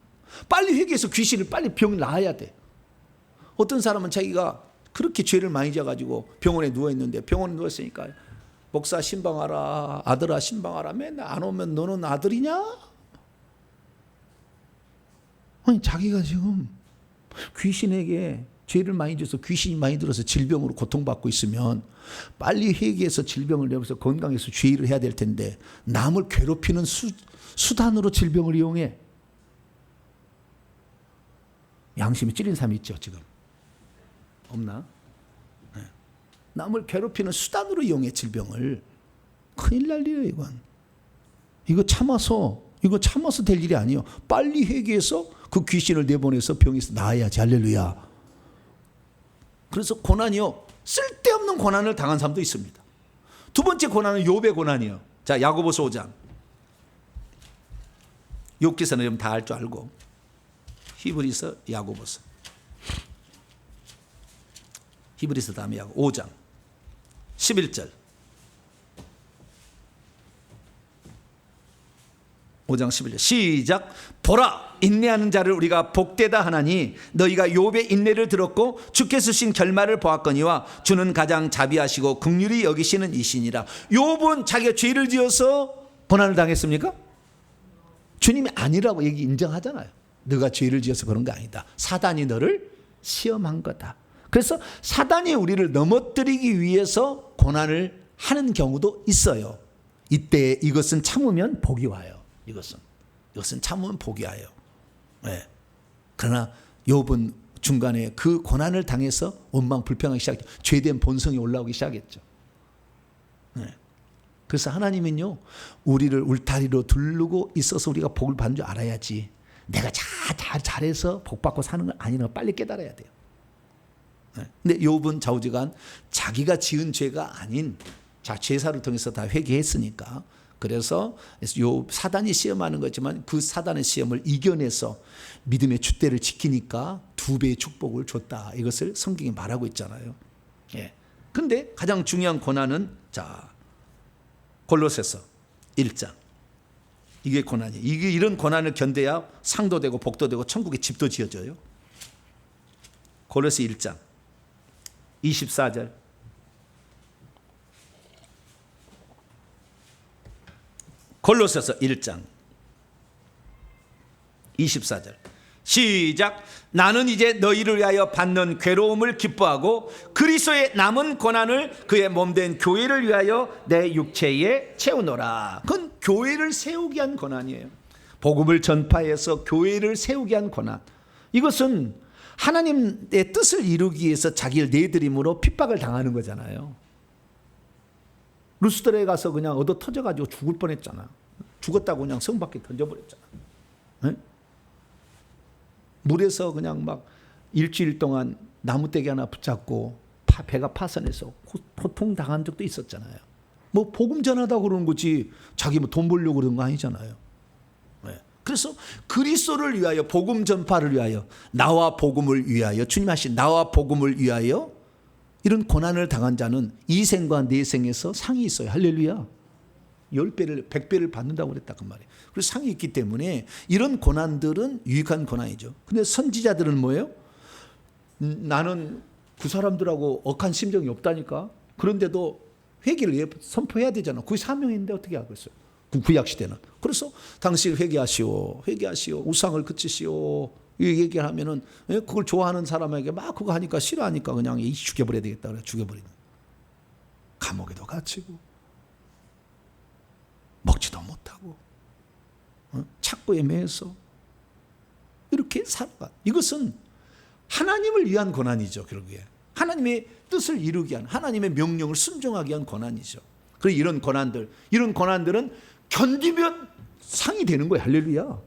빨리 회개해서 귀신을 빨리 병 나아야 돼. 어떤 사람은 자기가 그렇게 죄를 많이 져가지고 병원에 누워있는데 병원에 누웠으니까 목사 신방하라, 아들아 신방하라. 맨날 안 오면 너는 아들이냐? 아니 자기가 지금 귀신에게 죄를 많이 져서 귀신이 많이 들어서 질병으로 고통받고 있으면 빨리 회개해서 질병을 내면서 건강해서 죄를 해야 될 텐데 남을 괴롭히는 수단으로 질병을 이용해. 양심이 찔린 사람이 있죠 지금? 없나? 네. 남을 괴롭히는 수단으로 이용해 질병을. 큰일 날 일이에요 이건. 이거 참아서 될 일이 아니에요. 빨리 회개해서 그 귀신을 내보내서 병에서 나아야지. 할렐루야. 그래서 고난이요, 쓸데없는 고난을 당한 사람도 있습니다. 두 번째 고난은 욥의 고난이에요. 자, 야고보서 5장. 욥기서는 다 알 줄 알고 히브리서, 야고보서. 히브리서 다음에 야고 5장 11절. 5장 11절 시작. 보라, 인내하는 자를 우리가 복되다 하나니 너희가 욥의 인내를 들었고 주께서 주신 결말을 보았거니와 주는 가장 자비하시고 긍휼히 여기시는 이시니라. 욥은 자기가 죄를 지어서 고난을 당했습니까? 주님이 아니라고 얘기 인정하잖아요. 너가 죄를 지어서 그런 거 아니다. 사단이 너를 시험한 거다. 그래서 사단이 우리를 넘어뜨리기 위해서 고난을 하는 경우도 있어요. 이때 이것은 참으면 복이 와요. 이것은 참으면 복이 와요. 네. 그러나 욥은 중간에 그 고난을 당해서 원망 불평하기 시작했죠. 죄된 본성이 올라오기 시작했죠. 네. 그래서 하나님은요, 우리를 울타리로 두르고 있어서 우리가 복을 받는 줄 알아야지. 내가 잘해서 복 받고 사는 건 아니라는 걸 빨리 깨달아야 돼요. 네. 근데 욥은 좌우지간 자기가 지은 죄가 아닌 제사를 통해서 다 회개했으니까, 그래서 사단이 시험하는 거지만 그 사단의 시험을 이겨내서 믿음의 줏대를 지키니까 2배의 축복을 줬다. 이것을 성경이 말하고 있잖아요. 예. 근데 가장 중요한 고난은 자, 골로새서 1장. 이게 고난이에요. 이런 고난을 견뎌야 상도 되고 복도 되고 천국의 집도 지어져요. 골로새 1장 24절. 골로새서 1장 24절 시작. 나는 이제 너희를 위하여 받는 괴로움을 기뻐하고 그리스도의 남은 고난을 그의 몸된 교회를 위하여 내 육체에 채우노라. 그건 교회를 세우기 위한 고난이에요. 복음을 전파해서 교회를 세우기 위한 고난. 이것은 하나님의 뜻을 이루기 위해서 자기를 내드림으로 핍박을 당하는 거잖아요. 루스드라에 가서 그냥 얻어 터져가지고 죽을 뻔했잖아. 죽었다고 그냥 성 밖에 던져버렸잖아. 네? 물에서 그냥 막 일주일 동안 나무떼기 하나 붙잡고 배가 파선해서 고통당한 적도 있었잖아요. 뭐 복음 전하다고 그러는 거지 자기 뭐 돈 벌려고 그러는 거 아니잖아요. 네. 그래서 그리스도를 위하여, 복음 전파를 위하여, 나와 복음을 위하여, 주님 하신 나와 복음을 위하여 이런 고난을 당한 자는 이 생과 내 생에서 상이 있어요. 할렐루야. 10배를 100배를 받는다고 그랬다 그 말이에요. 그래서 상이 있기 때문에 이런 고난들은 유익한 고난이죠. 근데 선지자들은 뭐예요? 나는 그 사람들하고 억한 심정이 없다니까. 그런데도 회개를 선포해야 되잖아. 그게 사명인데 어떻게 하겠어요? 구약 시대는. 그래서 당신 회개하시오, 회개하시오, 우상을 그치시오. 이 얘기를 하면은 그걸 좋아하는 사람에게 막 그거 하니까 싫어하니까 그냥 죽여버려야 되겠다 그래 죽여버리는. 감옥에도 갇히고 먹지도 못하고 찾고 애매해서 이렇게 살아가. 이것은 하나님을 위한 고난이죠. 결국에 하나님의 뜻을 이루기 위한, 하나님의 명령을 순종하기 위한 고난이죠. 그래서 이런 고난들은 견디면 상이 되는 거예요. 할렐루야.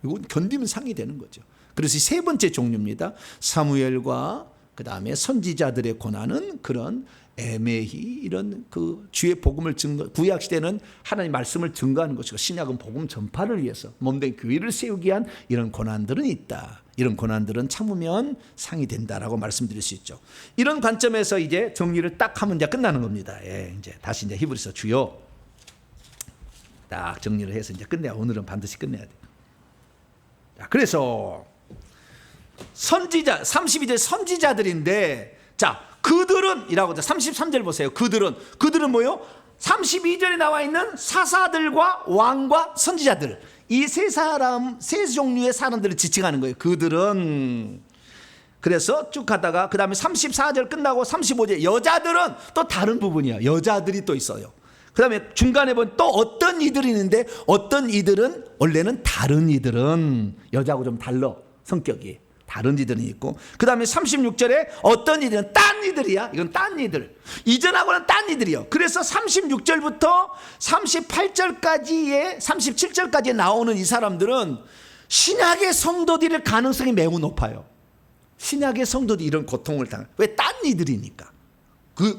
이건 견디면 상이 되는 거죠. 그래서 세 번째 종류입니다. 사무엘과 그 다음에 선지자들의 고난은 그런 애매히 이런 그 주의 복음을 구약 시대는 하나님 말씀을 증거하는 것이고, 신약은 복음 전파를 위해서 몸된 교회를 세우기 위한 이런 고난들은 있다. 이런 고난들은 참으면 상이 된다라고 말씀드릴 수 있죠. 이런 관점에서 이제 정리를 딱 하면 이제 끝나는 겁니다. 예, 이제 다시 이제 히브리서 주요 딱 정리를 해서 이제 끝내야, 오늘은 반드시 끝내야 돼. 자, 그래서 선지자 32절 선지자들인데, 자 그들은 이라고 33절 보세요. 그들은 뭐요? 32절에 나와 있는 사사들과 왕과 선지자들, 이 세 종류의 사람들을 지칭하는 거예요. 그들은. 그래서 쭉 가다가 그 다음에 34절 끝나고 35절 여자들은 또 다른 부분이야. 여자들이 또 있어요. 그 다음에 중간에 보면 또 어떤 이들이 있는데, 어떤 이들은 원래는 다른 이들은 여자하고 좀 달라, 성격이 다른 이들은 있고, 그 다음에 36절에 어떤 이들은 딴 이들이야. 이건 딴 이들, 이전하고는 딴 이들이요. 그래서 36절부터 37절까지에 나오는 이 사람들은 신약의 성도들일 가능성이 매우 높아요. 신약의 성도들이 이런 고통을 당해. 왜? 딴 이들이니까.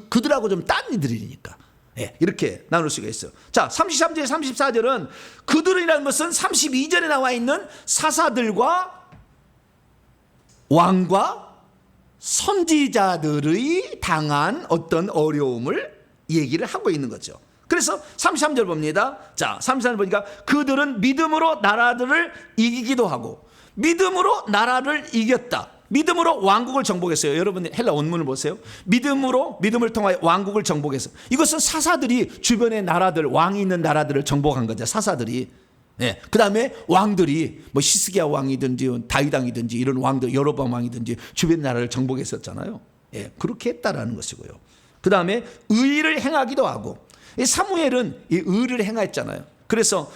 그들하고 좀 딴 이들이니까. 예, 이렇게 나눌 수가 있어요. 자, 33절 34절은 그들이라는 것은 32절에 나와 있는 사사들과 왕과 선지자들의 당한 어떤 어려움을 얘기를 하고 있는 거죠. 그래서 33절 봅니다. 자, 33절 보니까 그들은 믿음으로 나라들을 이기기도 하고, 믿음으로 나라를 이겼다. 믿음으로 왕국을 정복했어요. 여러분 헬라 원문을 보세요. 믿음을 통하여 왕국을 정복했어요. 이것은 사사들이 주변의 나라들, 왕이 있는 나라들을 정복한 거죠. 사사들이. 예. 그 다음에 왕들이 뭐 시스기야 왕이든지 다윗 왕이든지 이런 왕들, 여로보암 왕이든지 주변 나라를 정복했었잖아요. 예. 그렇게 했다라는 것이고요. 그 다음에 의를 행하기도 하고, 사무엘은 이 의를 행했잖아요. 그래서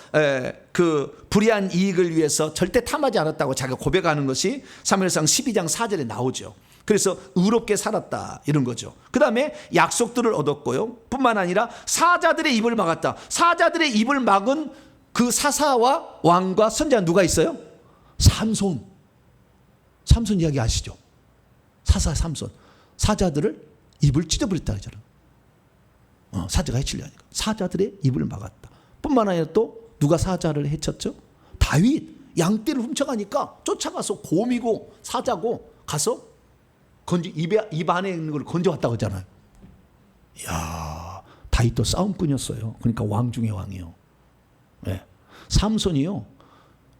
그 불의한 이익을 위해서 절대 탐하지 않았다고 자기가 고백하는 것이 사무엘상 12장 4절에 나오죠. 그래서 의롭게 살았다, 이런 거죠. 그 다음에 약속들을 얻었고요. 뿐만 아니라 사자들의 입을 막았다. 사자들의 입을 막은 그 사사와 왕과 선지자 누가 있어요? 삼손 이야기 아시죠? 사사 삼손. 사자들을 입을 찢어버렸다 그러잖아. 사자가 해치려 하니까 사자들의 입을 막았다. 뿐만 아니라 또 누가 사자를 해쳤죠? 다윗. 양떼를 훔쳐가니까 쫓아가서 곰이고 사자고 가서 입 안에 있는 걸 건져왔다 그러잖아요. 이야, 다윗도 싸움꾼이었어요. 그러니까 왕 중의 왕이요. 네. 삼손이요,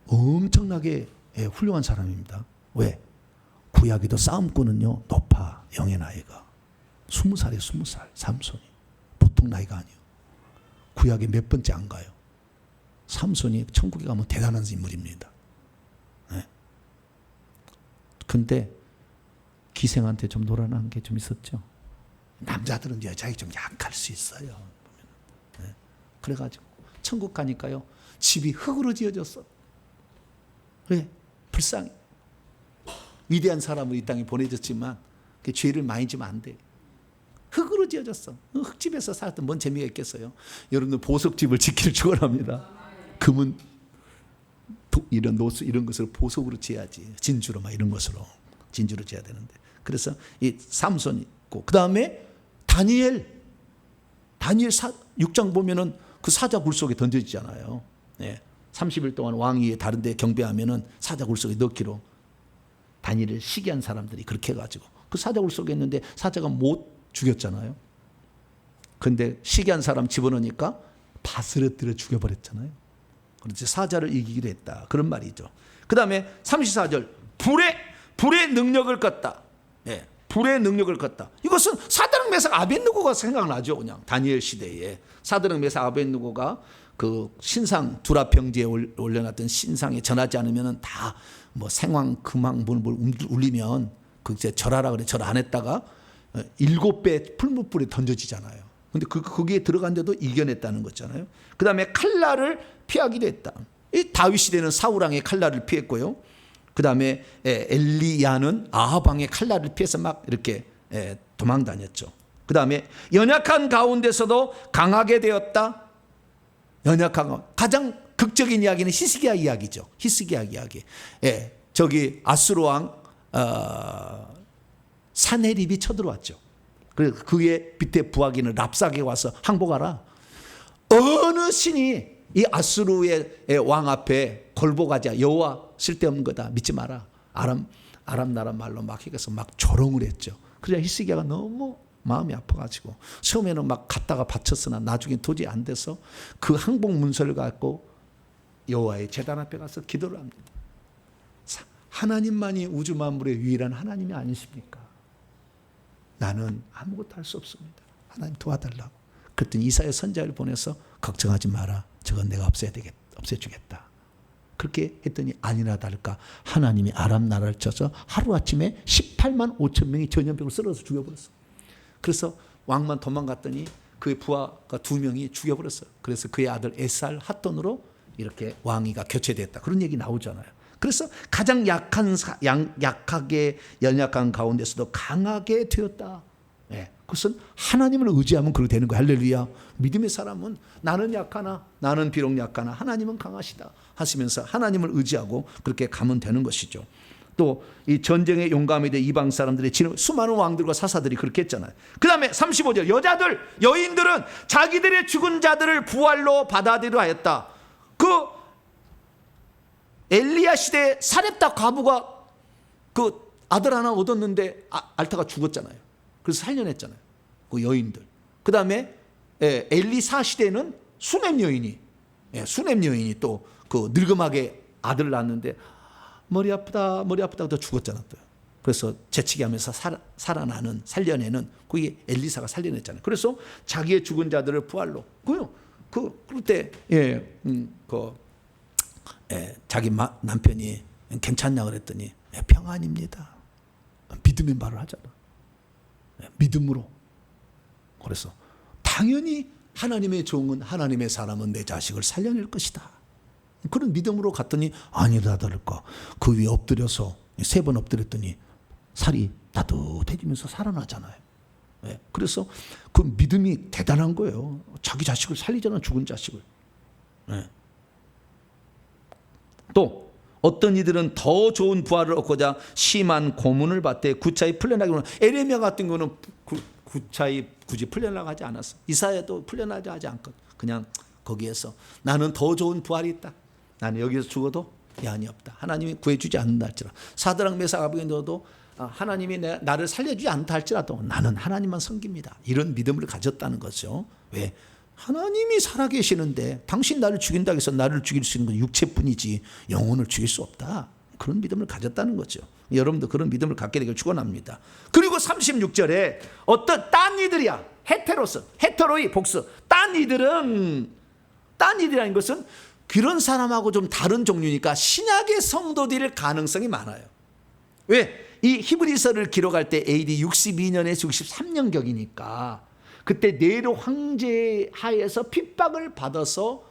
엄청나게 훌륭한 사람입니다. 왜? 구약에도 싸움꾼은요 높아. 영의 나이가 20살이에요. 20살. 삼손이 보통 나이가 아니에요. 구약에 몇 번째 안 가요. 삼손이 천국에 가면 대단한 인물입니다. 네. 근데 기생한테 좀 노란한 게 좀 있었죠. 남자들은 여자에게 좀 약할 수 있어요. 네. 그래가지고 천국 가니까요 집이 흙으로 지어졌어. 왜? 불쌍해. 위대한 사람을 이 땅에 보내줬지만 그 죄를 많이 지면 안 돼. 흙으로 지어졌어. 흙집에서 살았던 뭔 재미가 있겠어요. 여러분들 보석집을 짓기를 축원합니다. 금은 이런 노수 이런 것을 보석으로 지어야지. 진주로 막 이런 것으로 진주로 지어야 되는데. 그래서 이 삼손이 있고, 그 다음에 다니엘 6장 보면은 그 사자 굴 속에 던져지잖아요. 예. 30일 동안 왕위에 다른 데 경배하면은 사자 굴 속에 넣기로 다니엘을 시기한 사람들이 그렇게 해가지고 그 사자 굴 속에 있는데 사자가 못 죽였잖아요. 근데 시기한 사람 집어넣으니까 바스러뜨려 죽여버렸잖아요. 그렇지, 사자를 이기기로 했다, 그런 말이죠. 그 다음에 34절 불의 능력을 껐다. 불의 능력을 걷다. 이것은 사드락 메삭 아벳느고가 생각나죠. 그냥 다니엘 시대에 사드락 메삭 아벳느고가 그 신상 두라 평지에 올려놨던 신상에 전하지 않으면은 다 뭐 생황 금황 뭘 울리면 그 이제 절하라 그래. 절 안 했다가 7배 풀무불에 던져지잖아요. 근데 거기에 들어간데도 이겨냈다는 거잖아요. 그 다음에 칼날을 피하기도 했다. 이 다윗 시대는 사울왕의 칼날을 피했고요. 그 다음에 엘리야는 아합왕의 칼날을 피해서 막 이렇게 도망 다녔죠. 그 다음에 연약한 가운데서도 강하게 되었다. 연약한 가장 극적인 이야기는 히스기야 이야기죠. 히스기야 이야기. 저기 아수르 왕 사네립이 쳐들어왔죠. 그래서 그의 밑에 부하기는 랍사게 와서 항복하라. 어느 신이 이 아수르의 왕 앞에 골복하자. 여호와 쓸데없는 거다. 믿지 마라. 아람 나라 말로 막 해서 막 조롱을 했죠. 그래야 히스기야가 너무 마음이 아파가지고 처음에는 막 갖다가 바쳤으나 나중에 도저히 안 돼서 그 항복 문서를 갖고 여호와의 제단 앞에 가서 기도를 합니다. 하나님만이 우주 만물의 유일한 하나님이 아니십니까? 나는 아무것도 할 수 없습니다. 하나님 도와달라고. 그랬더니 이사야 선지자를 보내서 걱정하지 마라. 저건 내가 없애주겠다. 그렇게 했더니 아니나 다를까 하나님이 아람 나라를 쳐서 하루아침에 18만 5천 명이 전염병을 쓰러서 죽여버렸어. 그래서 왕만 도망갔더니 그의 부하가 2명이 죽여버렸어요. 그래서 그의 아들 에살 핫돈으로 이렇게 왕위가 교체됐다. 그런 얘기 나오잖아요. 그래서 가장 약하게 연약한 가운데서도 강하게 되었다. 그것은 하나님을 의지하면 그렇게 되는 거예요. 할렐루야. 믿음의 사람은 나는 약하나 나는 비록 약하나 하나님은 강하시다 하시면서 하나님을 의지하고 그렇게 가면 되는 것이죠. 또 이 전쟁에 용감히 된 이방 사람들의 수많은 왕들과 사사들이 그렇게 했잖아요. 그 다음에 35절 여인들은 자기들의 죽은 자들을 부활로 받아들여 하였다. 그 엘리야 시대에 사렙다 과부가 그 아들 하나 얻었는데 알타가 죽었잖아요. 그래서 살려냈잖아요. 그 여인들. 그 다음에 엘리사 시대는 수넴 여인이 또 그 늙음하게 아들 낳았는데 머리 아프다 또 죽었잖아. 또. 그래서 재치기 하면서 살려내는 그게 엘리사가 살려냈잖아요. 그래서 자기의 죽은 자들을 부활로 그때 자기 남편이 괜찮냐 그랬더니 평안입니다. 믿음의 말을 하잖아. 믿음으로. 그래서 당연히 하나님의 종은 하나님의 사람은 내 자식을 살려낼 것이다. 그런 믿음으로 갔더니 아니다 다를까 그 위에 엎드려서 3번 엎드렸더니 살이 따뜻해지면서 살아나잖아요. 그래서 그 믿음이 대단한 거예요. 자기 자식을 살리잖아. 죽은 자식을. 또 어떤 이들은 더 좋은 부활을 얻고자 심한 고문을 받되 구차히 풀려나기는 에레미야 같은 경우는 구차히 굳이 풀려나가지 하지 않았어. 이사야도 풀려나지 하지 않고 그냥 거기에서 나는 더 좋은 부활이 있다. 나는 여기서 죽어도 여한이 없다. 하나님이 구해주지 않는다 할지라도 사드락 메삭 아벳느고도 하나님이 나를 살려주지 않다 할지라도 나는 하나님만 섬깁니다. 이런 믿음을 가졌다는 거죠. 왜? 하나님이 살아계시는데 당신 나를 죽인다고 해서 나를 죽일 수 있는 건 육체뿐이지 영혼을 죽일 수 없다. 그런 믿음을 가졌다는 거죠. 여러분도 그런 믿음을 갖게 되길 축원합니다. 그리고 36절에 어떤 딴 이들이야. 헤테로이 복수. 딴 이들이라는 것은 그런 사람하고 좀 다른 종류니까 신약의 성도들일 가능성이 많아요. 왜? 이 히브리서를 기록할 때 AD 62년에서 63년경이니까 그때 네로 황제 하에서 핍박을 받아서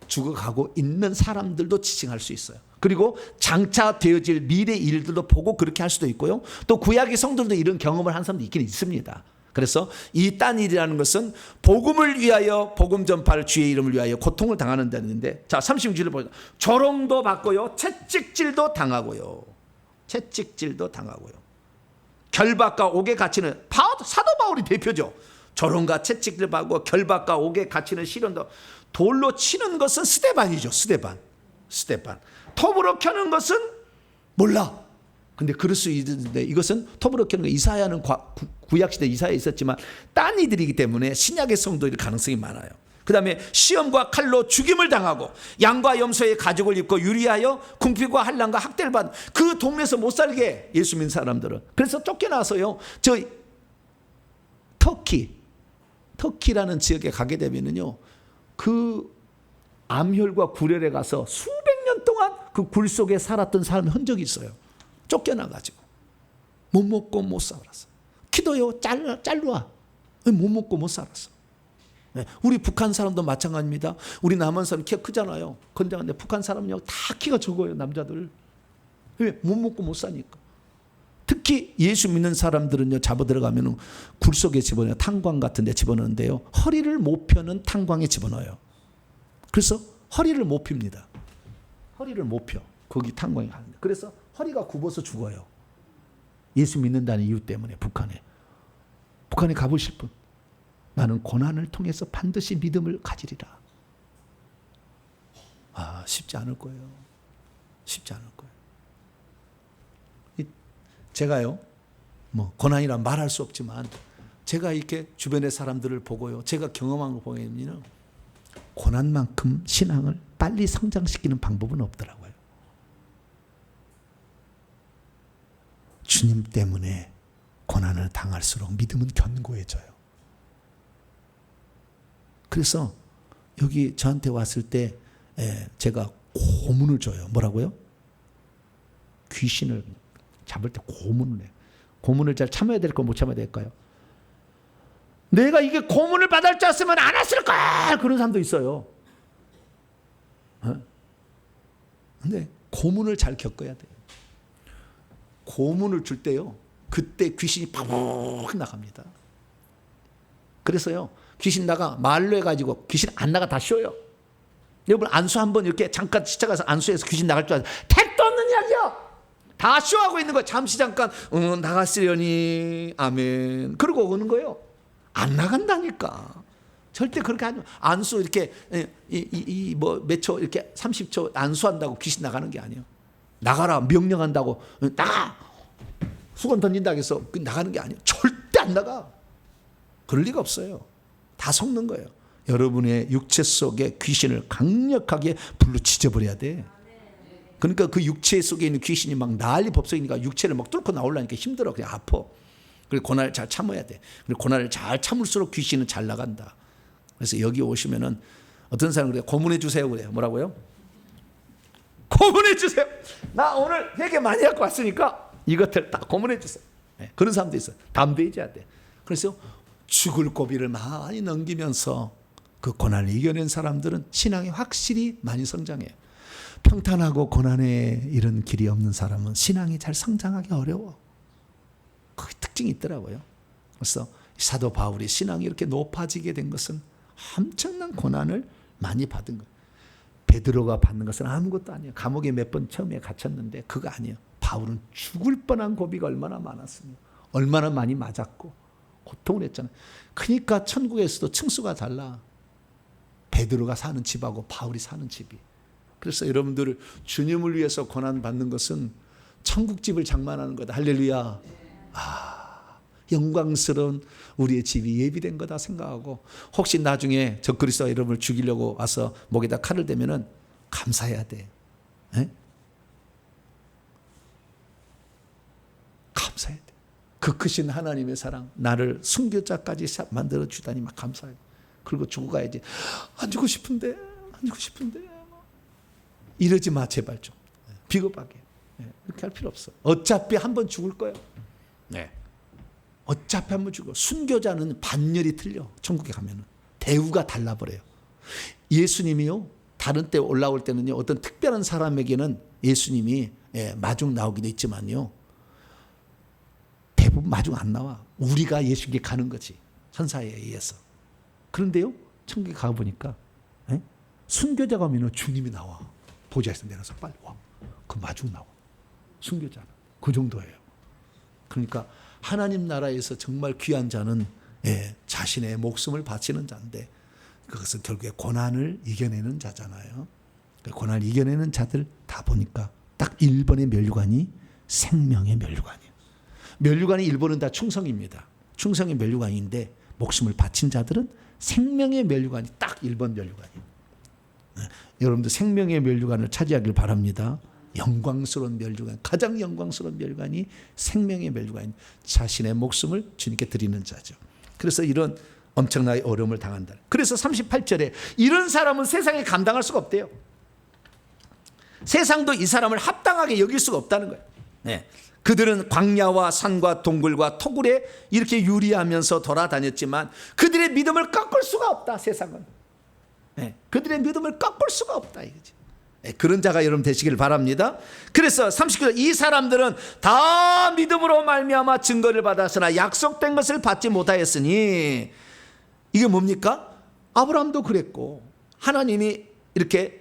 죽어가고 있는 사람들도 지칭할 수 있어요. 그리고 장차 되어질 미래 일들도 보고 그렇게 할 수도 있고요. 또 구약의 성도들도 이런 경험을 한 사람도 있긴 있습니다. 그래서 이 딴 일이라는 것은 복음을 위하여 복음 전파를 주의 이름을 위하여 고통을 당하는 데인데 자 36절을 보니까 조롱도 받고요. 채찍질도 당하고요. 결박과 옥에 갇히는 사도 바울이 대표죠. 조롱과 채찍질 받고 결박과 옥에 갇히는 시련도 돌로 치는 것은 스데반이죠. 스데반. 톱으로 켜는 것은 몰라. 근데 그럴 수 있는데 이것은 톱으로 켜는 거 이사야는 구약시대 이사야에 있었지만 딴 이들이기 때문에 신약의 성도일 가능성이 많아요. 그 다음에 시험과 칼로 죽임을 당하고 양과 염소의 가죽을 입고 유리하여 궁핍과 환난과 학대를 받는 그 동네에서 못 살게 예수 믿는 사람들은. 그래서 쫓겨나서요. 저 터키라는 지역에 가게 되면은요. 그 암혈과 굴혈에 가서 수백 년 동안 그 굴 속에 살았던 사람의 흔적이 있어요. 쫓겨나가지고 못 먹고 못 살았어. 기도요 잘라 못 먹고 못 살았어. 우리 북한 사람도 마찬가지입니다. 우리 남한 사람 키가 크잖아요. 건장한데 북한 사람은요 다 키가 적어요. 남자들. 왜? 못 먹고 못 사니까. 특히 예수 믿는 사람들은요 잡아 들어가면 굴 속에 집어넣어요. 탄광 같은 데 집어넣는데요. 허리를 못 펴는 탄광에 집어넣어요. 그래서 허리를 못 핍니다. 허리를 못 펴. 거기 탄광이 가는데. 그래서 허리가 굽어서 죽어요. 예수 믿는다는 이유 때문에 북한에 가보실 분. 나는 고난을 통해서 반드시 믿음을 가지리라. 쉽지 않을 거예요. 쉽지 않을 거예요. 제가요, 뭐 고난이라 말할 수 없지만 제가 이렇게 주변의 사람들을 보고요, 제가 경험한 걸 보면 고난만큼 신앙을 빨리 성장시키는 방법은 없더라고요. 주님 때문에 고난을 당할수록 믿음은 견고해져요. 그래서 여기 저한테 왔을 때 제가 고문을 줘요. 뭐라고요? 귀신을 잡을 때 고문을 해요. 고문을 잘 참아야 될까요? 못 참아야 될까요? 내가 이게 고문을 받을 줄 알았으면 안 했을까? 그런 사람도 있어요. 근데 고문을 잘 겪어야 돼요. 고문을 줄 때요, 그때 귀신이 팍 나갑니다. 그래서요, 귀신 나가 말로 해가지고 귀신 안 나가 다 쉬어요. 여러분 안수 한번 이렇게 잠깐 시작해서 안수해서 귀신 나갈 줄 알아요. 택도 없는 이야기요. 다 쇼하고 있는 거예요. 잠시 잠깐 나갔으려니 아멘. 그러고 오는 거예요. 안 나간다니까. 절대 그렇게 하지 마. 안수 이렇게 뭐 몇 초 이렇게 30초 안수한다고 귀신 나가는 게 아니에요. 나가라 명령한다고 나가 수건 던진다고 해서 나가는 게 아니에요. 절대 안 나가. 그럴 리가 없어요. 다 속는 거예요. 여러분의 육체 속에 귀신을 강력하게 불로 지져버려야 돼. 그러니까 그 육체 속에 있는 귀신이 막 난리 법석이니까 육체를 막 뚫고 나오려니까 힘들어. 그냥 아파. 그리고 고난을 잘 참아야 돼. 그리고 고난을 잘 참을수록 귀신은 잘 나간다. 그래서 여기 오시면은 어떤 사람은 그래요. 고문해 주세요. 그래요. 뭐라고요? 고문해 주세요. 나 오늘 되게 많이 갖고 왔으니까 이것들 다 고문해 주세요. 네, 그런 사람도 있어요. 담대해져야 돼. 그래서 죽을 고비를 많이 넘기면서 그 고난을 이겨낸 사람들은 신앙이 확실히 많이 성장해요. 평탄하고 고난에 이런 길이 없는 사람은 신앙이 잘 성장하기 어려워. 그 특징이 있더라고요. 그래서 사도 바울이 신앙이 이렇게 높아지게 된 것은 엄청난 고난을 많이 받은 거예요. 베드로가 받는 것은 아무것도 아니에요. 감옥에 몇 번 처음에 갇혔는데 그거 아니에요. 바울은 죽을 뻔한 고비가 얼마나 많았습니까? 얼마나 많이 맞았고 고통을 했잖아요. 그러니까 천국에서도 층수가 달라. 베드로가 사는 집하고 바울이 사는 집이. 그래서 여러분들 주님을 위해서 고난 받는 것은 천국집을 장만하는 거다. 할렐루야. 영광스러운 우리의 집이 예비된 거다 생각하고, 혹시 나중에 적그리스도가 여러분을 죽이려고 와서 목에다 칼을 대면은 감사해야 돼. 에? 감사해야 돼. 그 크신 하나님의 사랑, 나를 순교자까지 만들어 주다니 막 감사해. 그리고 죽어가야지. 안 죽고 싶은데, 안 죽고 싶은데. 이러지 마 제발 좀. 비겁하게. 그렇게 할 필요 없어. 어차피 한 번 죽을 거야. 네. 어차피 한 번 죽어. 순교자는 반열이 틀려. 천국에 가면은 대우가 달라버려요. 예수님이요, 다른 때 올라올 때는요, 어떤 특별한 사람에게는 예수님이 마중 나오기도 있지만요, 대부분 마중 안 나와. 우리가 예수님께 가는 거지, 천사에 의해서. 그런데요, 천국에 가보니까 순교자가 오면 주님이 나와. 보좌에서 내려서 빨리 와. 그 마중 나와. 순교자는 그 정도예요. 그러니까 하나님 나라에서 정말 귀한 자는 자신의 목숨을 바치는 자인데, 그것은 결국에 고난을 이겨내는 자잖아요. 고난을 이겨내는 자들 다 보니까 딱 1번의 면류관이 생명의 면류관이에요. 면류관이 1번은 다 충성입니다. 충성의 면류관인데 목숨을 바친 자들은 생명의 면류관이 딱 1번 면류관이에요. 여러분들 생명의 면류관을 차지하길 바랍니다. 영광스러운 면류관, 가장 영광스러운 면류관이 생명의 면류관, 자신의 목숨을 주님께 드리는 자죠. 그래서 이런 엄청나게 어려움을 당한다. 그래서 38절에 이런 사람은 세상에 감당할 수가 없대요. 세상도 이 사람을 합당하게 여길 수가 없다는 거예요. 네. 그들은 광야와 산과 동굴과 토굴에 이렇게 유리하면서 돌아다녔지만 그들의 믿음을 꺾을 수가 없다. 세상은. 네. 그들의 믿음을 꺾을 수가 없다 이거지. 네. 그런 자가 여러분 되시길 바랍니다. 그래서 39절 이 사람들은 다 믿음으로 말미암아 증거를 받았으나 약속된 것을 받지 못하였으니 이게 뭡니까? 아브라함도 그랬고 하나님이 이렇게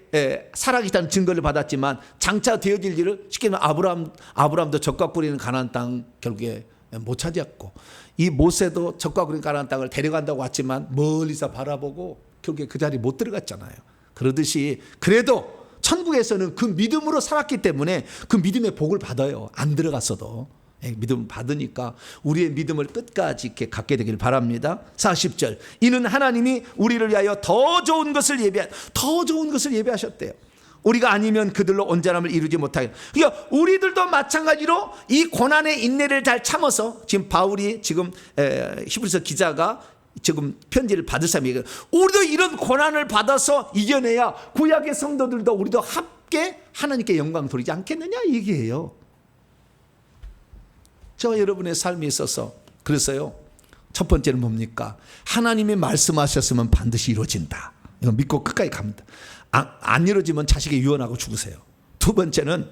살아계시다는 증거를 받았지만 장차 되어질 일을 쉽게 말하면 아브라함도 적과 꿀이는 가나안 땅 결국에 못 차지했고 이 모세도 적과 꿀이는 가나안 땅을 데려간다고 왔지만 멀리서 바라보고 결국에 그 자리에 못 들어갔잖아요. 그러듯이 그래도 천국에서는 그 믿음으로 살았기 때문에 그 믿음의 복을 받아요. 안 들어갔어도 믿음을 받으니까 우리의 믿음을 끝까지 이렇게 갖게 되길 바랍니다. 40절 이는 하나님이 우리를 위하여 더 좋은 것을 예비하셨대요. 우리가 아니면 그들로 온전함을 이루지 못하게. 그러니까 우리들도 마찬가지로 이 고난의 인내를 잘 참아서 지금 바울이 지금 히브리서 기자가 지금 편지를 받을 사람이에요. 우리도 이런 고난을 받아서 이겨내야 구약의 성도들도 우리도 함께 하나님께 영광 돌리지 않겠느냐 얘기해요. 저와 여러분의 삶에 있어서 그래서요 첫 번째는 뭡니까? 하나님이 말씀하셨으면 반드시 이루어진다. 이거 믿고 끝까지 갑니다. 안 이루어지면 자식이 유언하고 죽으세요. 두 번째는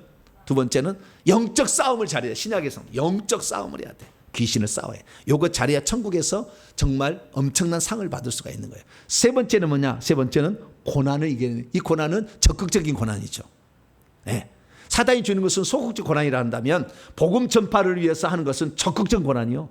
영적 싸움을 잘해야 돼. 신약에서 영적 싸움을 해야 돼. 귀신을 싸워야 해. 요거 잘해야 천국에서 정말 엄청난 상을 받을 수가 있는 거예요. 세 번째는 뭐냐? 세 번째는 고난을 이기는. 이 고난은 적극적인 고난이죠. 네. 사단이 주는 것은 소극적 고난이라 한다면 복음 전파를 위해서 하는 것은 적극적 고난이요.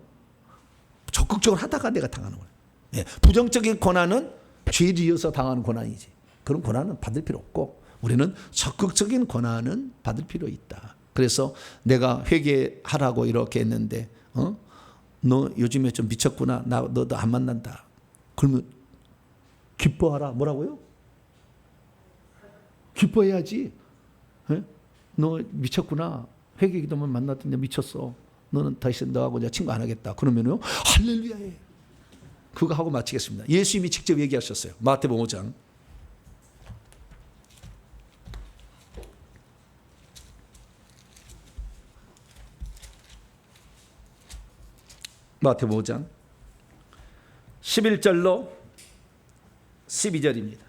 적극적으로 하다가 내가 당하는 거예요. 네. 부정적인 고난은 죄를 이어서 당하는 고난이지. 그런 고난은 받을 필요 없고 우리는 적극적인 고난은 받을 필요 있다. 그래서 내가 회개하라고 이렇게 했는데 너 요즘에 좀 미쳤구나. 너도 안 만난다. 그러면 기뻐하라. 뭐라고요? 기뻐해야지. 네? 너 미쳤구나. 회개기도만 만났더니 미쳤어. 너는 다시 너하고 내가 친구 안 하겠다. 그러면요 할렐루야해. 그거 하고 마치겠습니다. 예수님이 직접 얘기하셨어요. 마태복음 5장. 마태복음 5장 11절로 12절입니다.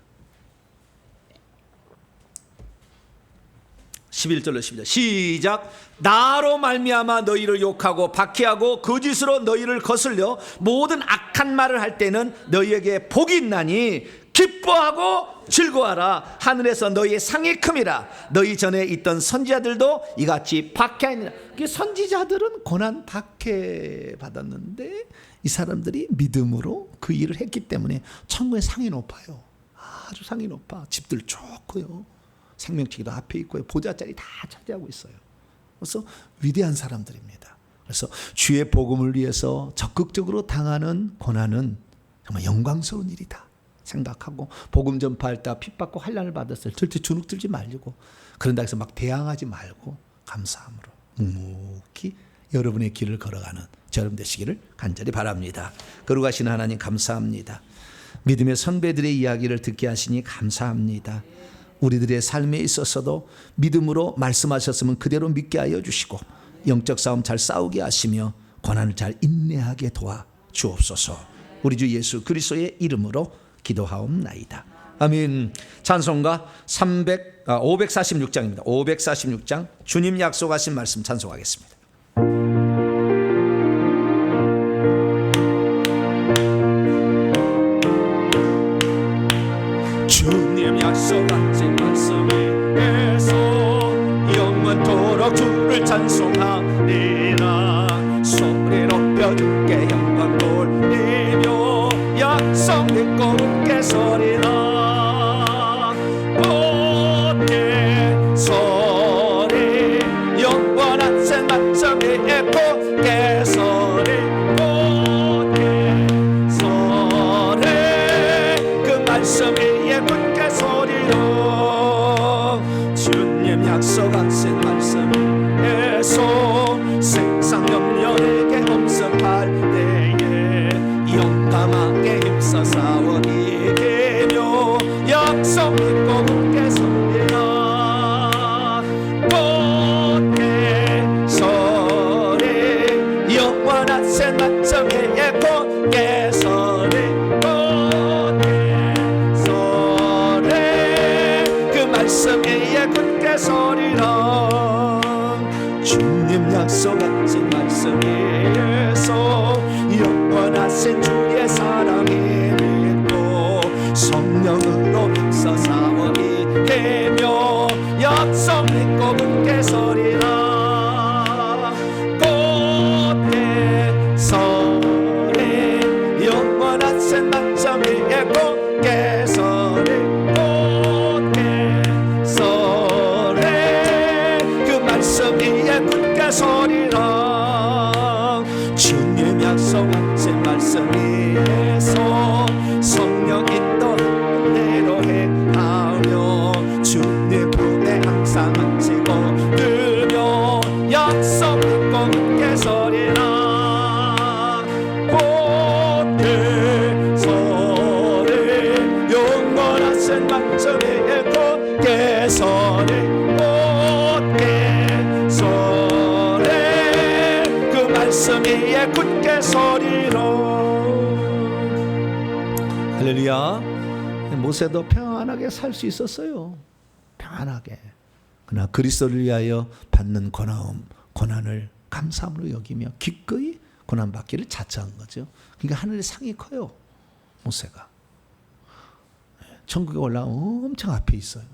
11절로 12절 시작. 나로 말미암아 너희를 욕하고 박해하고 거짓으로 너희를 거슬려 모든 악한 말을 할 때는 너희에게 복이 있나니 기뻐하고 즐거워하라. 하늘에서 너희의 상이 큼이라. 너희 전에 있던 선지자들도 이같이 박해하니라. 선지자들은 고난 박해 받았는데 이 사람들이 믿음으로 그 일을 했기 때문에 천국의 상이 높아요. 아주 상이 높아. 집들 좋고요. 생명책도 앞에 있고요. 보좌자리 다 차지하고 있어요. 그래서 위대한 사람들입니다. 그래서 주의 복음을 위해서 적극적으로 당하는 고난은 정말 영광스러운 일이다 생각하고 복음 전파할 때 핍받고 환난을 받았을 때 절대 주눅 들지 말고 그런다 해서 막 대항하지 말고 감사함으로 묵묵히 여러분의 길을 걸어가는 여러분 되시기를 간절히 바랍니다. 거룩하신 하나님 감사합니다. 믿음의 선배들의 이야기를 듣게 하시니 감사합니다. 우리들의 삶에 있어서도 믿음으로 말씀하셨으면 그대로 믿게 하여 주시고 영적 싸움 잘 싸우게 하시며 고난을 잘 인내하게 도와 주옵소서. 우리 주 예수 그리스도의 이름으로 기도하옵나이다. 아멘. 찬송가 546장입니다. 546장 주님 약속하신 말씀 찬송하겠습니다. 주님 약속하신 말씀에 의해서 영원토록 주를 찬송하리라. 소리 높여 주께 영광 돌리며 약속 믿고 웃게 서리라. 꽃게 소리 영원한 생명의 꽃게 소리 꽃게 소리 약속하신 말씀 위에서 영원하신 주의 사랑이 믿고 성령으로 힘써 싸움이 되며 약속 믿고 굳게 서리라. 곧게 서리 영원하신 말씀 위에 곧게 서리 곧게 서리 그 말씀 위에 굳게 서리라. 주님 약속하신 말씀 위에서 성령 인도하는 대로 행하며 주님 품에 항상 앉히고 들며 약속 믿고 굳게 서리라. 곧게 서리 영원하신 말씀 위에 곧게 서리 곧게 서리 그 말씀 위에 굳게 서리라. 할렐루야. 모세도 평안하게 살 수 있었어요. 평안하게. 그러나 그리스도를 위하여 받는 고난을 감사함으로 여기며 기꺼이 고난받기를 자처한 거죠. 그러니까 하늘의 상이 커요. 모세가. 천국에 올라가 엄청 앞에 있어요.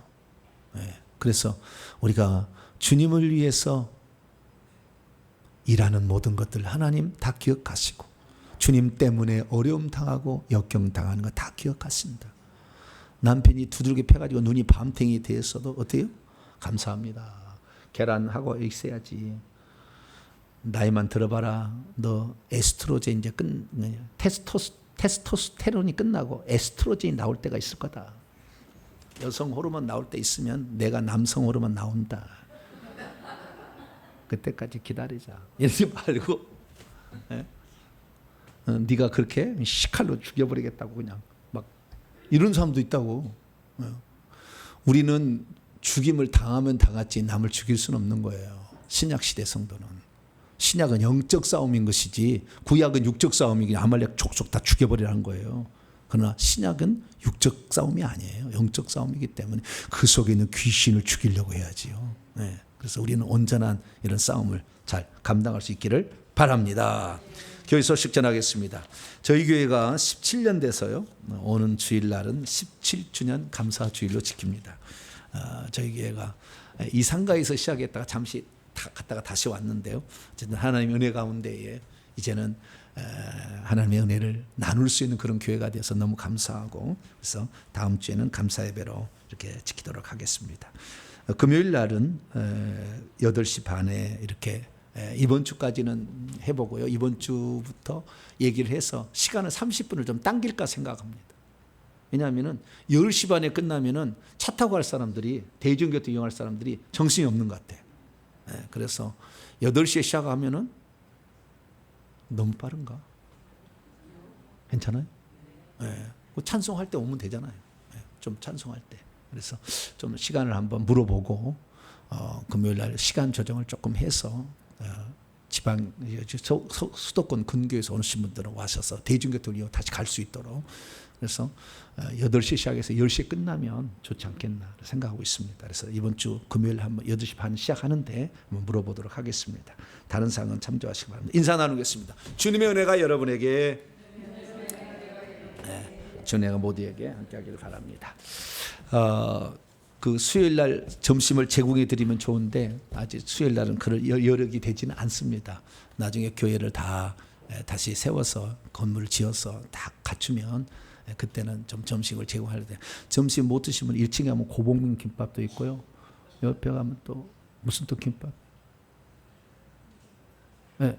그래서 우리가 주님을 위해서 일하는 모든 것들 하나님 다 기억하시고 주님 때문에 어려움 당하고 역경 당하는 거 다 기억하신다. 남편이 두들겨 패가지고 눈이 밤탱이 되었어도 어때요? 감사합니다. 계란하고 있어야지. 나이만 들어봐라. 너 에스트로겐 이제 테스토스테론이 끝나고 에스트로겐이 나올 때가 있을 거다. 여성 호르몬 나올 때 있으면 내가 남성 호르몬 나온다. 그때까지 기다리자. 이러지 말고 네가 그렇게 시칼로 죽여버리겠다고 그냥 막 이런 사람도 있다고. 우리는 죽임을 당하면 당했지 남을 죽일 수는 없는 거예요. 신약 시대 성도는. 신약은 영적 싸움인 것이지 구약은 육적 싸움이기 아말렉 족속 다 죽여버리라는 거예요. 그러나 신약은 육적 싸움이 아니에요. 영적 싸움이기 때문에 그 속에 있는 귀신을 죽이려고 해야지요. 그래서 우리는 온전한 이런 싸움을 잘 감당할 수 있기를 바랍니다. 교회 소식 전하겠습니다. 저희 교회가 17년 돼서요. 오는 주일날은 17주년 감사 주일로 지킵니다. 저희 교회가 이상가에서 시작했다가 잠시 갔다가 다시 왔는데요. 어쨌든 하나님의 은혜 가운데에 이제는 하나님의 은혜를 나눌 수 있는 그런 교회가 되어서 너무 감사하고 그래서 다음 주에는 감사 예배로 이렇게 지키도록 하겠습니다. 금요일 날은 8시 반에 이렇게 이번 주까지는 해보고요. 이번 주부터 얘기를 해서 시간을 30분을 좀 당길까 생각합니다. 왜냐하면 10시 반에 끝나면은 차 타고 갈 사람들이 대중교통 이용할 사람들이 정신이 없는 것 같아요. 그래서 8시에 시작하면은 너무 빠른가? 괜찮아요? 찬송할 때 오면 되잖아요. 좀 찬송할 때. 그래서 좀 시간을 한번 물어보고 금요일 날 시간 조정을 조금 해서 지방 수도권 근교에서 오신 분들은 와셔서 대중교통 이용 다시 갈 수 있도록 그래서 8시 시작해서 10시에 끝나면 좋지 않겠나 생각하고 있습니다. 그래서 이번 주 금요일 한번 8시 반 시작하는데 한번 물어보도록 하겠습니다. 다른 사항은 참조하시기 바랍니다. 인사 나누겠습니다. 주님의 은혜가 여러분에게 주님의 모두에게 함께하기를 바랍니다. 그 수요일 날 점심을 제공해 드리면 좋은데 아직 수요일 날은 그럴 여력이 되지는 않습니다. 나중에 교회를 다 다시 세워서 건물을 지어서 다 갖추면 그때는 좀 점심을 제공하는데 점심 못 드시면 1층에 가면 고봉민 김밥도 있고요. 옆에 가면 또 무슨 또 김밥?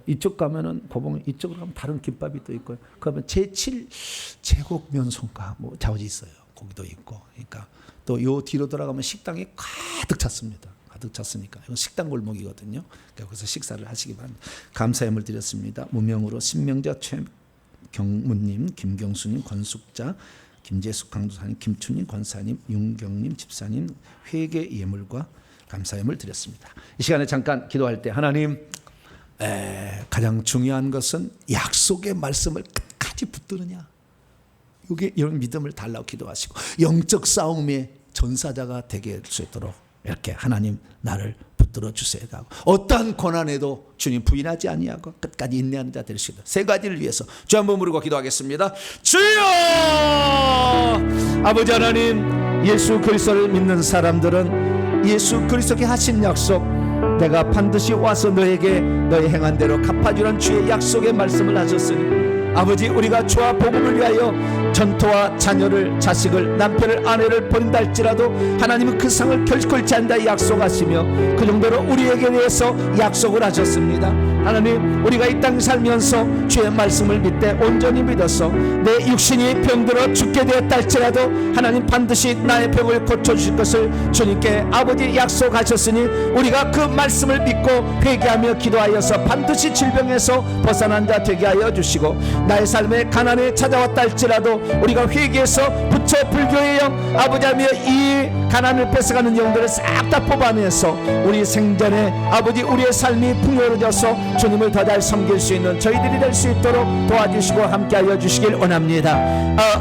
이쪽 가면은 고봉 이쪽으로 가면 다른 김밥이 또 있고요. 그러면 제7 제국 면송가 뭐 자오지 있어요. 거기도 있고. 그러니까 또 요 뒤로 돌아가면 식당이 가득 찼습니다. 가득 찼으니까 이건 식당 골목이거든요. 그러니까 거기서 식사를 하시기 바랍니다. 감사함을 드렸습니다. 무명으로 신명자 최경문님, 김경수님, 권숙자, 김재숙 강도사님, 김춘님, 권사님, 윤경님, 집사님 회개 예물과 감사함을 드렸습니다. 이 시간에 잠깐 기도할 때 하나님 가장 중요한 것은 약속의 말씀을 끝까지 붙드느냐. 이게 이런 믿음을 달라고 기도하시고 영적 싸움의 전사자가 되게 할 수 있도록 이렇게 하나님 나를 붙들어 붙들어 주세요. 어떠한 고난에도 주님 부인하지 아니하고 끝까지 인내하는 자 될 수 있다. 세 가지를 위해서 주 한번 부르고 기도하겠습니다. 주여! 아버지 하나님, 예수 그리스도를 믿는 사람들은 예수 그리스도께 하신 약속, 내가 반드시 와서 너에게 너의 행한 대로 갚아주는 주의 약속의 말씀을 하셨으니 아버지, 우리가 주와 복음을 위하여 전토와 자녀를, 자식을, 남편을, 아내를 버린다 할지라도 하나님은 그 상을 결코 잃지 않는다 약속하시며 그 정도로 우리에게 대해서 약속을 하셨습니다. 하나님, 우리가 이 땅 살면서 주의 말씀을 믿되 온전히 믿어서 내 육신이 병들어 죽게 되었다 할지라도 하나님 반드시 나의 병을 고쳐주실 것을 주님께 아버지 약속하셨으니 우리가 그 말씀을 믿고 회개하며 기도하여서 반드시 질병에서 벗어난 자 되게 하여 주시고, 나의 삶에 가난에 찾아왔다 할지라도 우리가 회개해서 부처 불교의 영, 아버지하며 이 가난을 뺏어가는 영들을 싹 다 뽑아내서 우리 생전에 아버지 우리의 삶이 풍요로워져서 주님을 더 잘 섬길 수 있는 저희들이 될 수 있도록 도와주시고 함께하여 주시길 원합니다.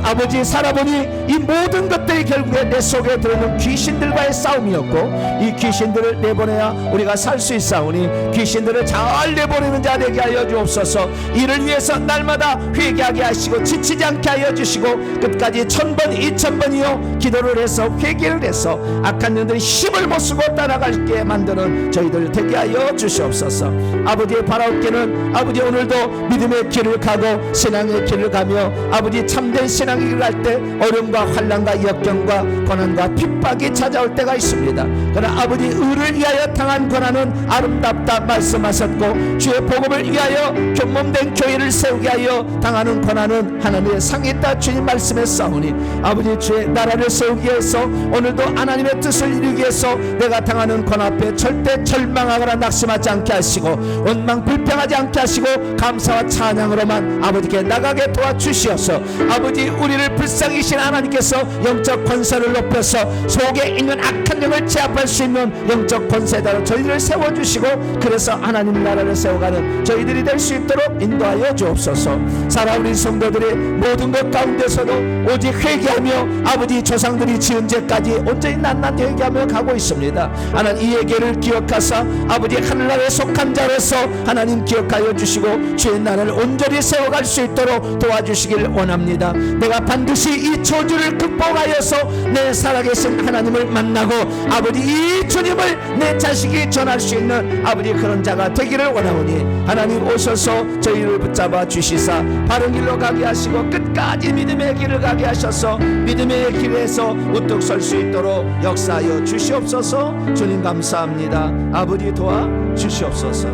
아버지, 살아보니 이 모든 것들이 결국에 내 속에 들어있는 귀신들과의 싸움이었고 이 귀신들을 내보내야 우리가 살 수 있사오니 귀신들을 잘 내보내는 자 되게 하여 주옵소서. 이를 위해서 날마다 회개하게 하시고 지치지 않게 하여 주시고 끝까지 1000번 2000번이요 기도를 해서 회개를 해서 악한 년들이 힘을 못 쓰고 따라갈게 만드는 저희들 되게 하여 주시옵소서. 아버지의 바라옵기는 아버지 오늘도 믿음의 길을 가고 신앙의 길을 가며 아버지 참된 신앙의 길을 갈 때 어려움과 환난과 역경과 고난과 핍박이 찾아올 때가 있습니다. 그러나 아버지 의를 위하여 당한 고난은 아름답다 말씀하셨고 주의 복음을 위하여 경몸된 교회를 세우게 하여 당하는 고난은 하나님의 상이 있다 주님 말씀에 싸우니 아버지 주의 나라를 세우기 위해서 오늘도 하나님의 뜻을 이루기 위해서 내가 당하는 고난 앞에 절대 절망하거나 낙심하지 않게 하시고 원망 불평하지 않게 하시고 감사와 찬양으로만 아버지께 나가게 도와주시옵소서. 아버지, 우리를 불쌍히 여기신 하나님께서 영적 권세를 높여서 속에 있는 악한 영을 제압할 수 있는 영적 권세자로 저희들을 세워주시고 그래서 하나님 나라를 세워가는 저희들이 될 수 있도록 인도하여 주옵소서. 살아오린 성도들이 모든 것 가운데서도 오직 회개하며 아버지 조상들이 지은 죄까지 온전히 낱낱이 회개하며 가고 있습니다. 하나님 이 회개를 기억하사 아버지 하늘나라에 속한 자로서 하나님 기억하여 주시고 주의 나라를 온전히 세워갈 수 있도록 도와주시길 원합니다. 내가 반드시 이 저주를 극복하여서 내 살아계신 하나님을 만나고 아버지 이 주님을 내 자식이 전할 수 있는 아버지 그런 자가 되기를 원하오니 하나님 오셔서 저희를 붙잡아 주시사 바른 길로 가게 하시고 끝까지 믿음의 길을 가게 하셔서 믿음의 길에서 우뚝 설 수 있도록 역사하여 주시옵소서. 주님 감사합니다. 아버지 도와 주시옵소서.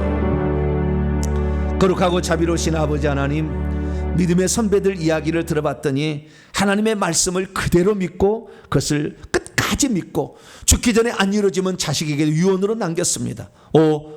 거룩하고 자비로우신 아버지 하나님, 믿음의 선배들 이야기를 들어봤더니 하나님의 말씀을 그대로 믿고 그것을 끝까지 믿고 죽기 전에 안 이루어지면 자식에게 유언으로 남겼습니다.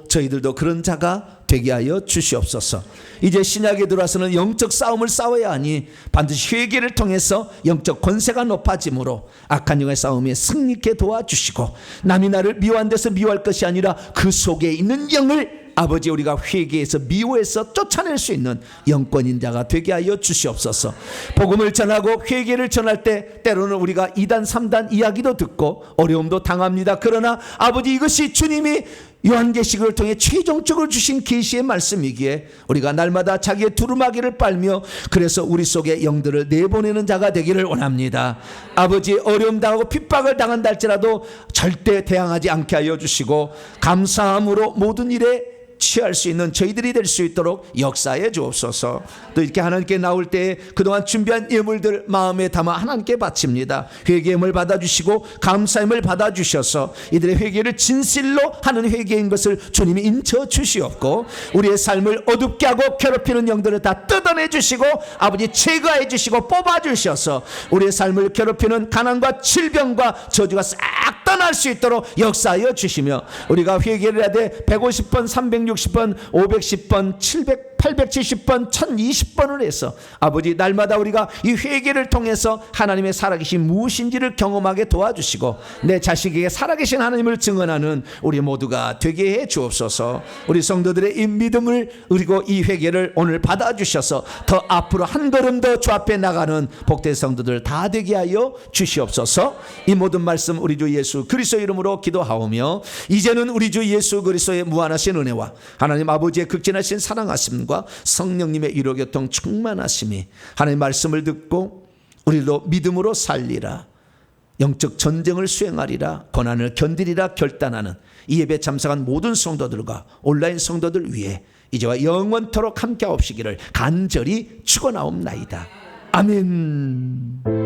저희들도 그런 자가 되게 하여 주시옵소서. 이제 신약에 들어와서는 영적 싸움을 싸워야 하니 반드시 회개를 통해서 영적 권세가 높아지므로 악한 영의 싸움에 승리케 도와주시고 남이 나를 미워한 데서 미워할 것이 아니라 그 속에 있는 영을 아버지 우리가 회개해서 미워해서 쫓아낼 수 있는 영권인 자가 되게 하여 주시옵소서. 복음을 전하고 회개를 전할 때 때로는 우리가 2단 3단 이야기도 듣고 어려움도 당합니다. 그러나 아버지 이것이 주님이 요한계시록을 통해 최종적으로 주신 계시의 말씀이기에 우리가 날마다 자기의 두루마기를 빨며 그래서 우리 속에 영들을 내보내는 자가 되기를 원합니다. 아버지 어려움 당하고 핍박을 당한다 할지라도 절대 대항하지 않게 하여 주시고 감사함으로 모든 일에 취할 수 있는 저희들이 될 수 있도록 역사해 주옵소서. 또 이렇게 하나님께 나올 때 그동안 준비한 예물들 마음에 담아 하나님께 바칩니다. 회개임을 받아주시고 감사임을 받아주셔서 이들의 회개를 진실로 하는 회개인 것을 주님이 인쳐 주시옵고 우리의 삶을 어둡게 하고 괴롭히는 영들을 다 뜯어내 주시고 아버지 제거해 주시고 뽑아 주셔서 우리의 삶을 괴롭히는 가난과 질병과 저주가 싹 떠날 수 있도록 역사하여 주시며 우리가 회개를 해야 돼 150번 360번 510번 700번 870번, 1020번을 해서 아버지 날마다 우리가 이 회개를 통해서 하나님의 살아계신 무엇인지를 경험하게 도와주시고 내 자식에게 살아계신 하나님을 증언하는 우리 모두가 되게 해 주옵소서. 우리 성도들의 이 믿음을 그리고 이 회개를 오늘 받아주셔서 더 앞으로 한 걸음 더 주 앞에 나가는 복된 성도들 다 되게 하여 주시옵소서. 이 모든 말씀 우리 주 예수 그리스도 이름으로 기도하오며 이제는 우리 주 예수 그리스도의 무한하신 은혜와 하나님 아버지의 극진하신 사랑하심과 성령님의 위로교통 충만하심이 하나님 말씀을 듣고 우리도 믿음으로 살리라, 영적 전쟁을 수행하리라, 고난을 견디리라 결단하는 이 예배 참석한 모든 성도들과 온라인 성도들 위해 이제와 영원토록 함께 하옵시기를 간절히 축원하옵나이다. 아멘.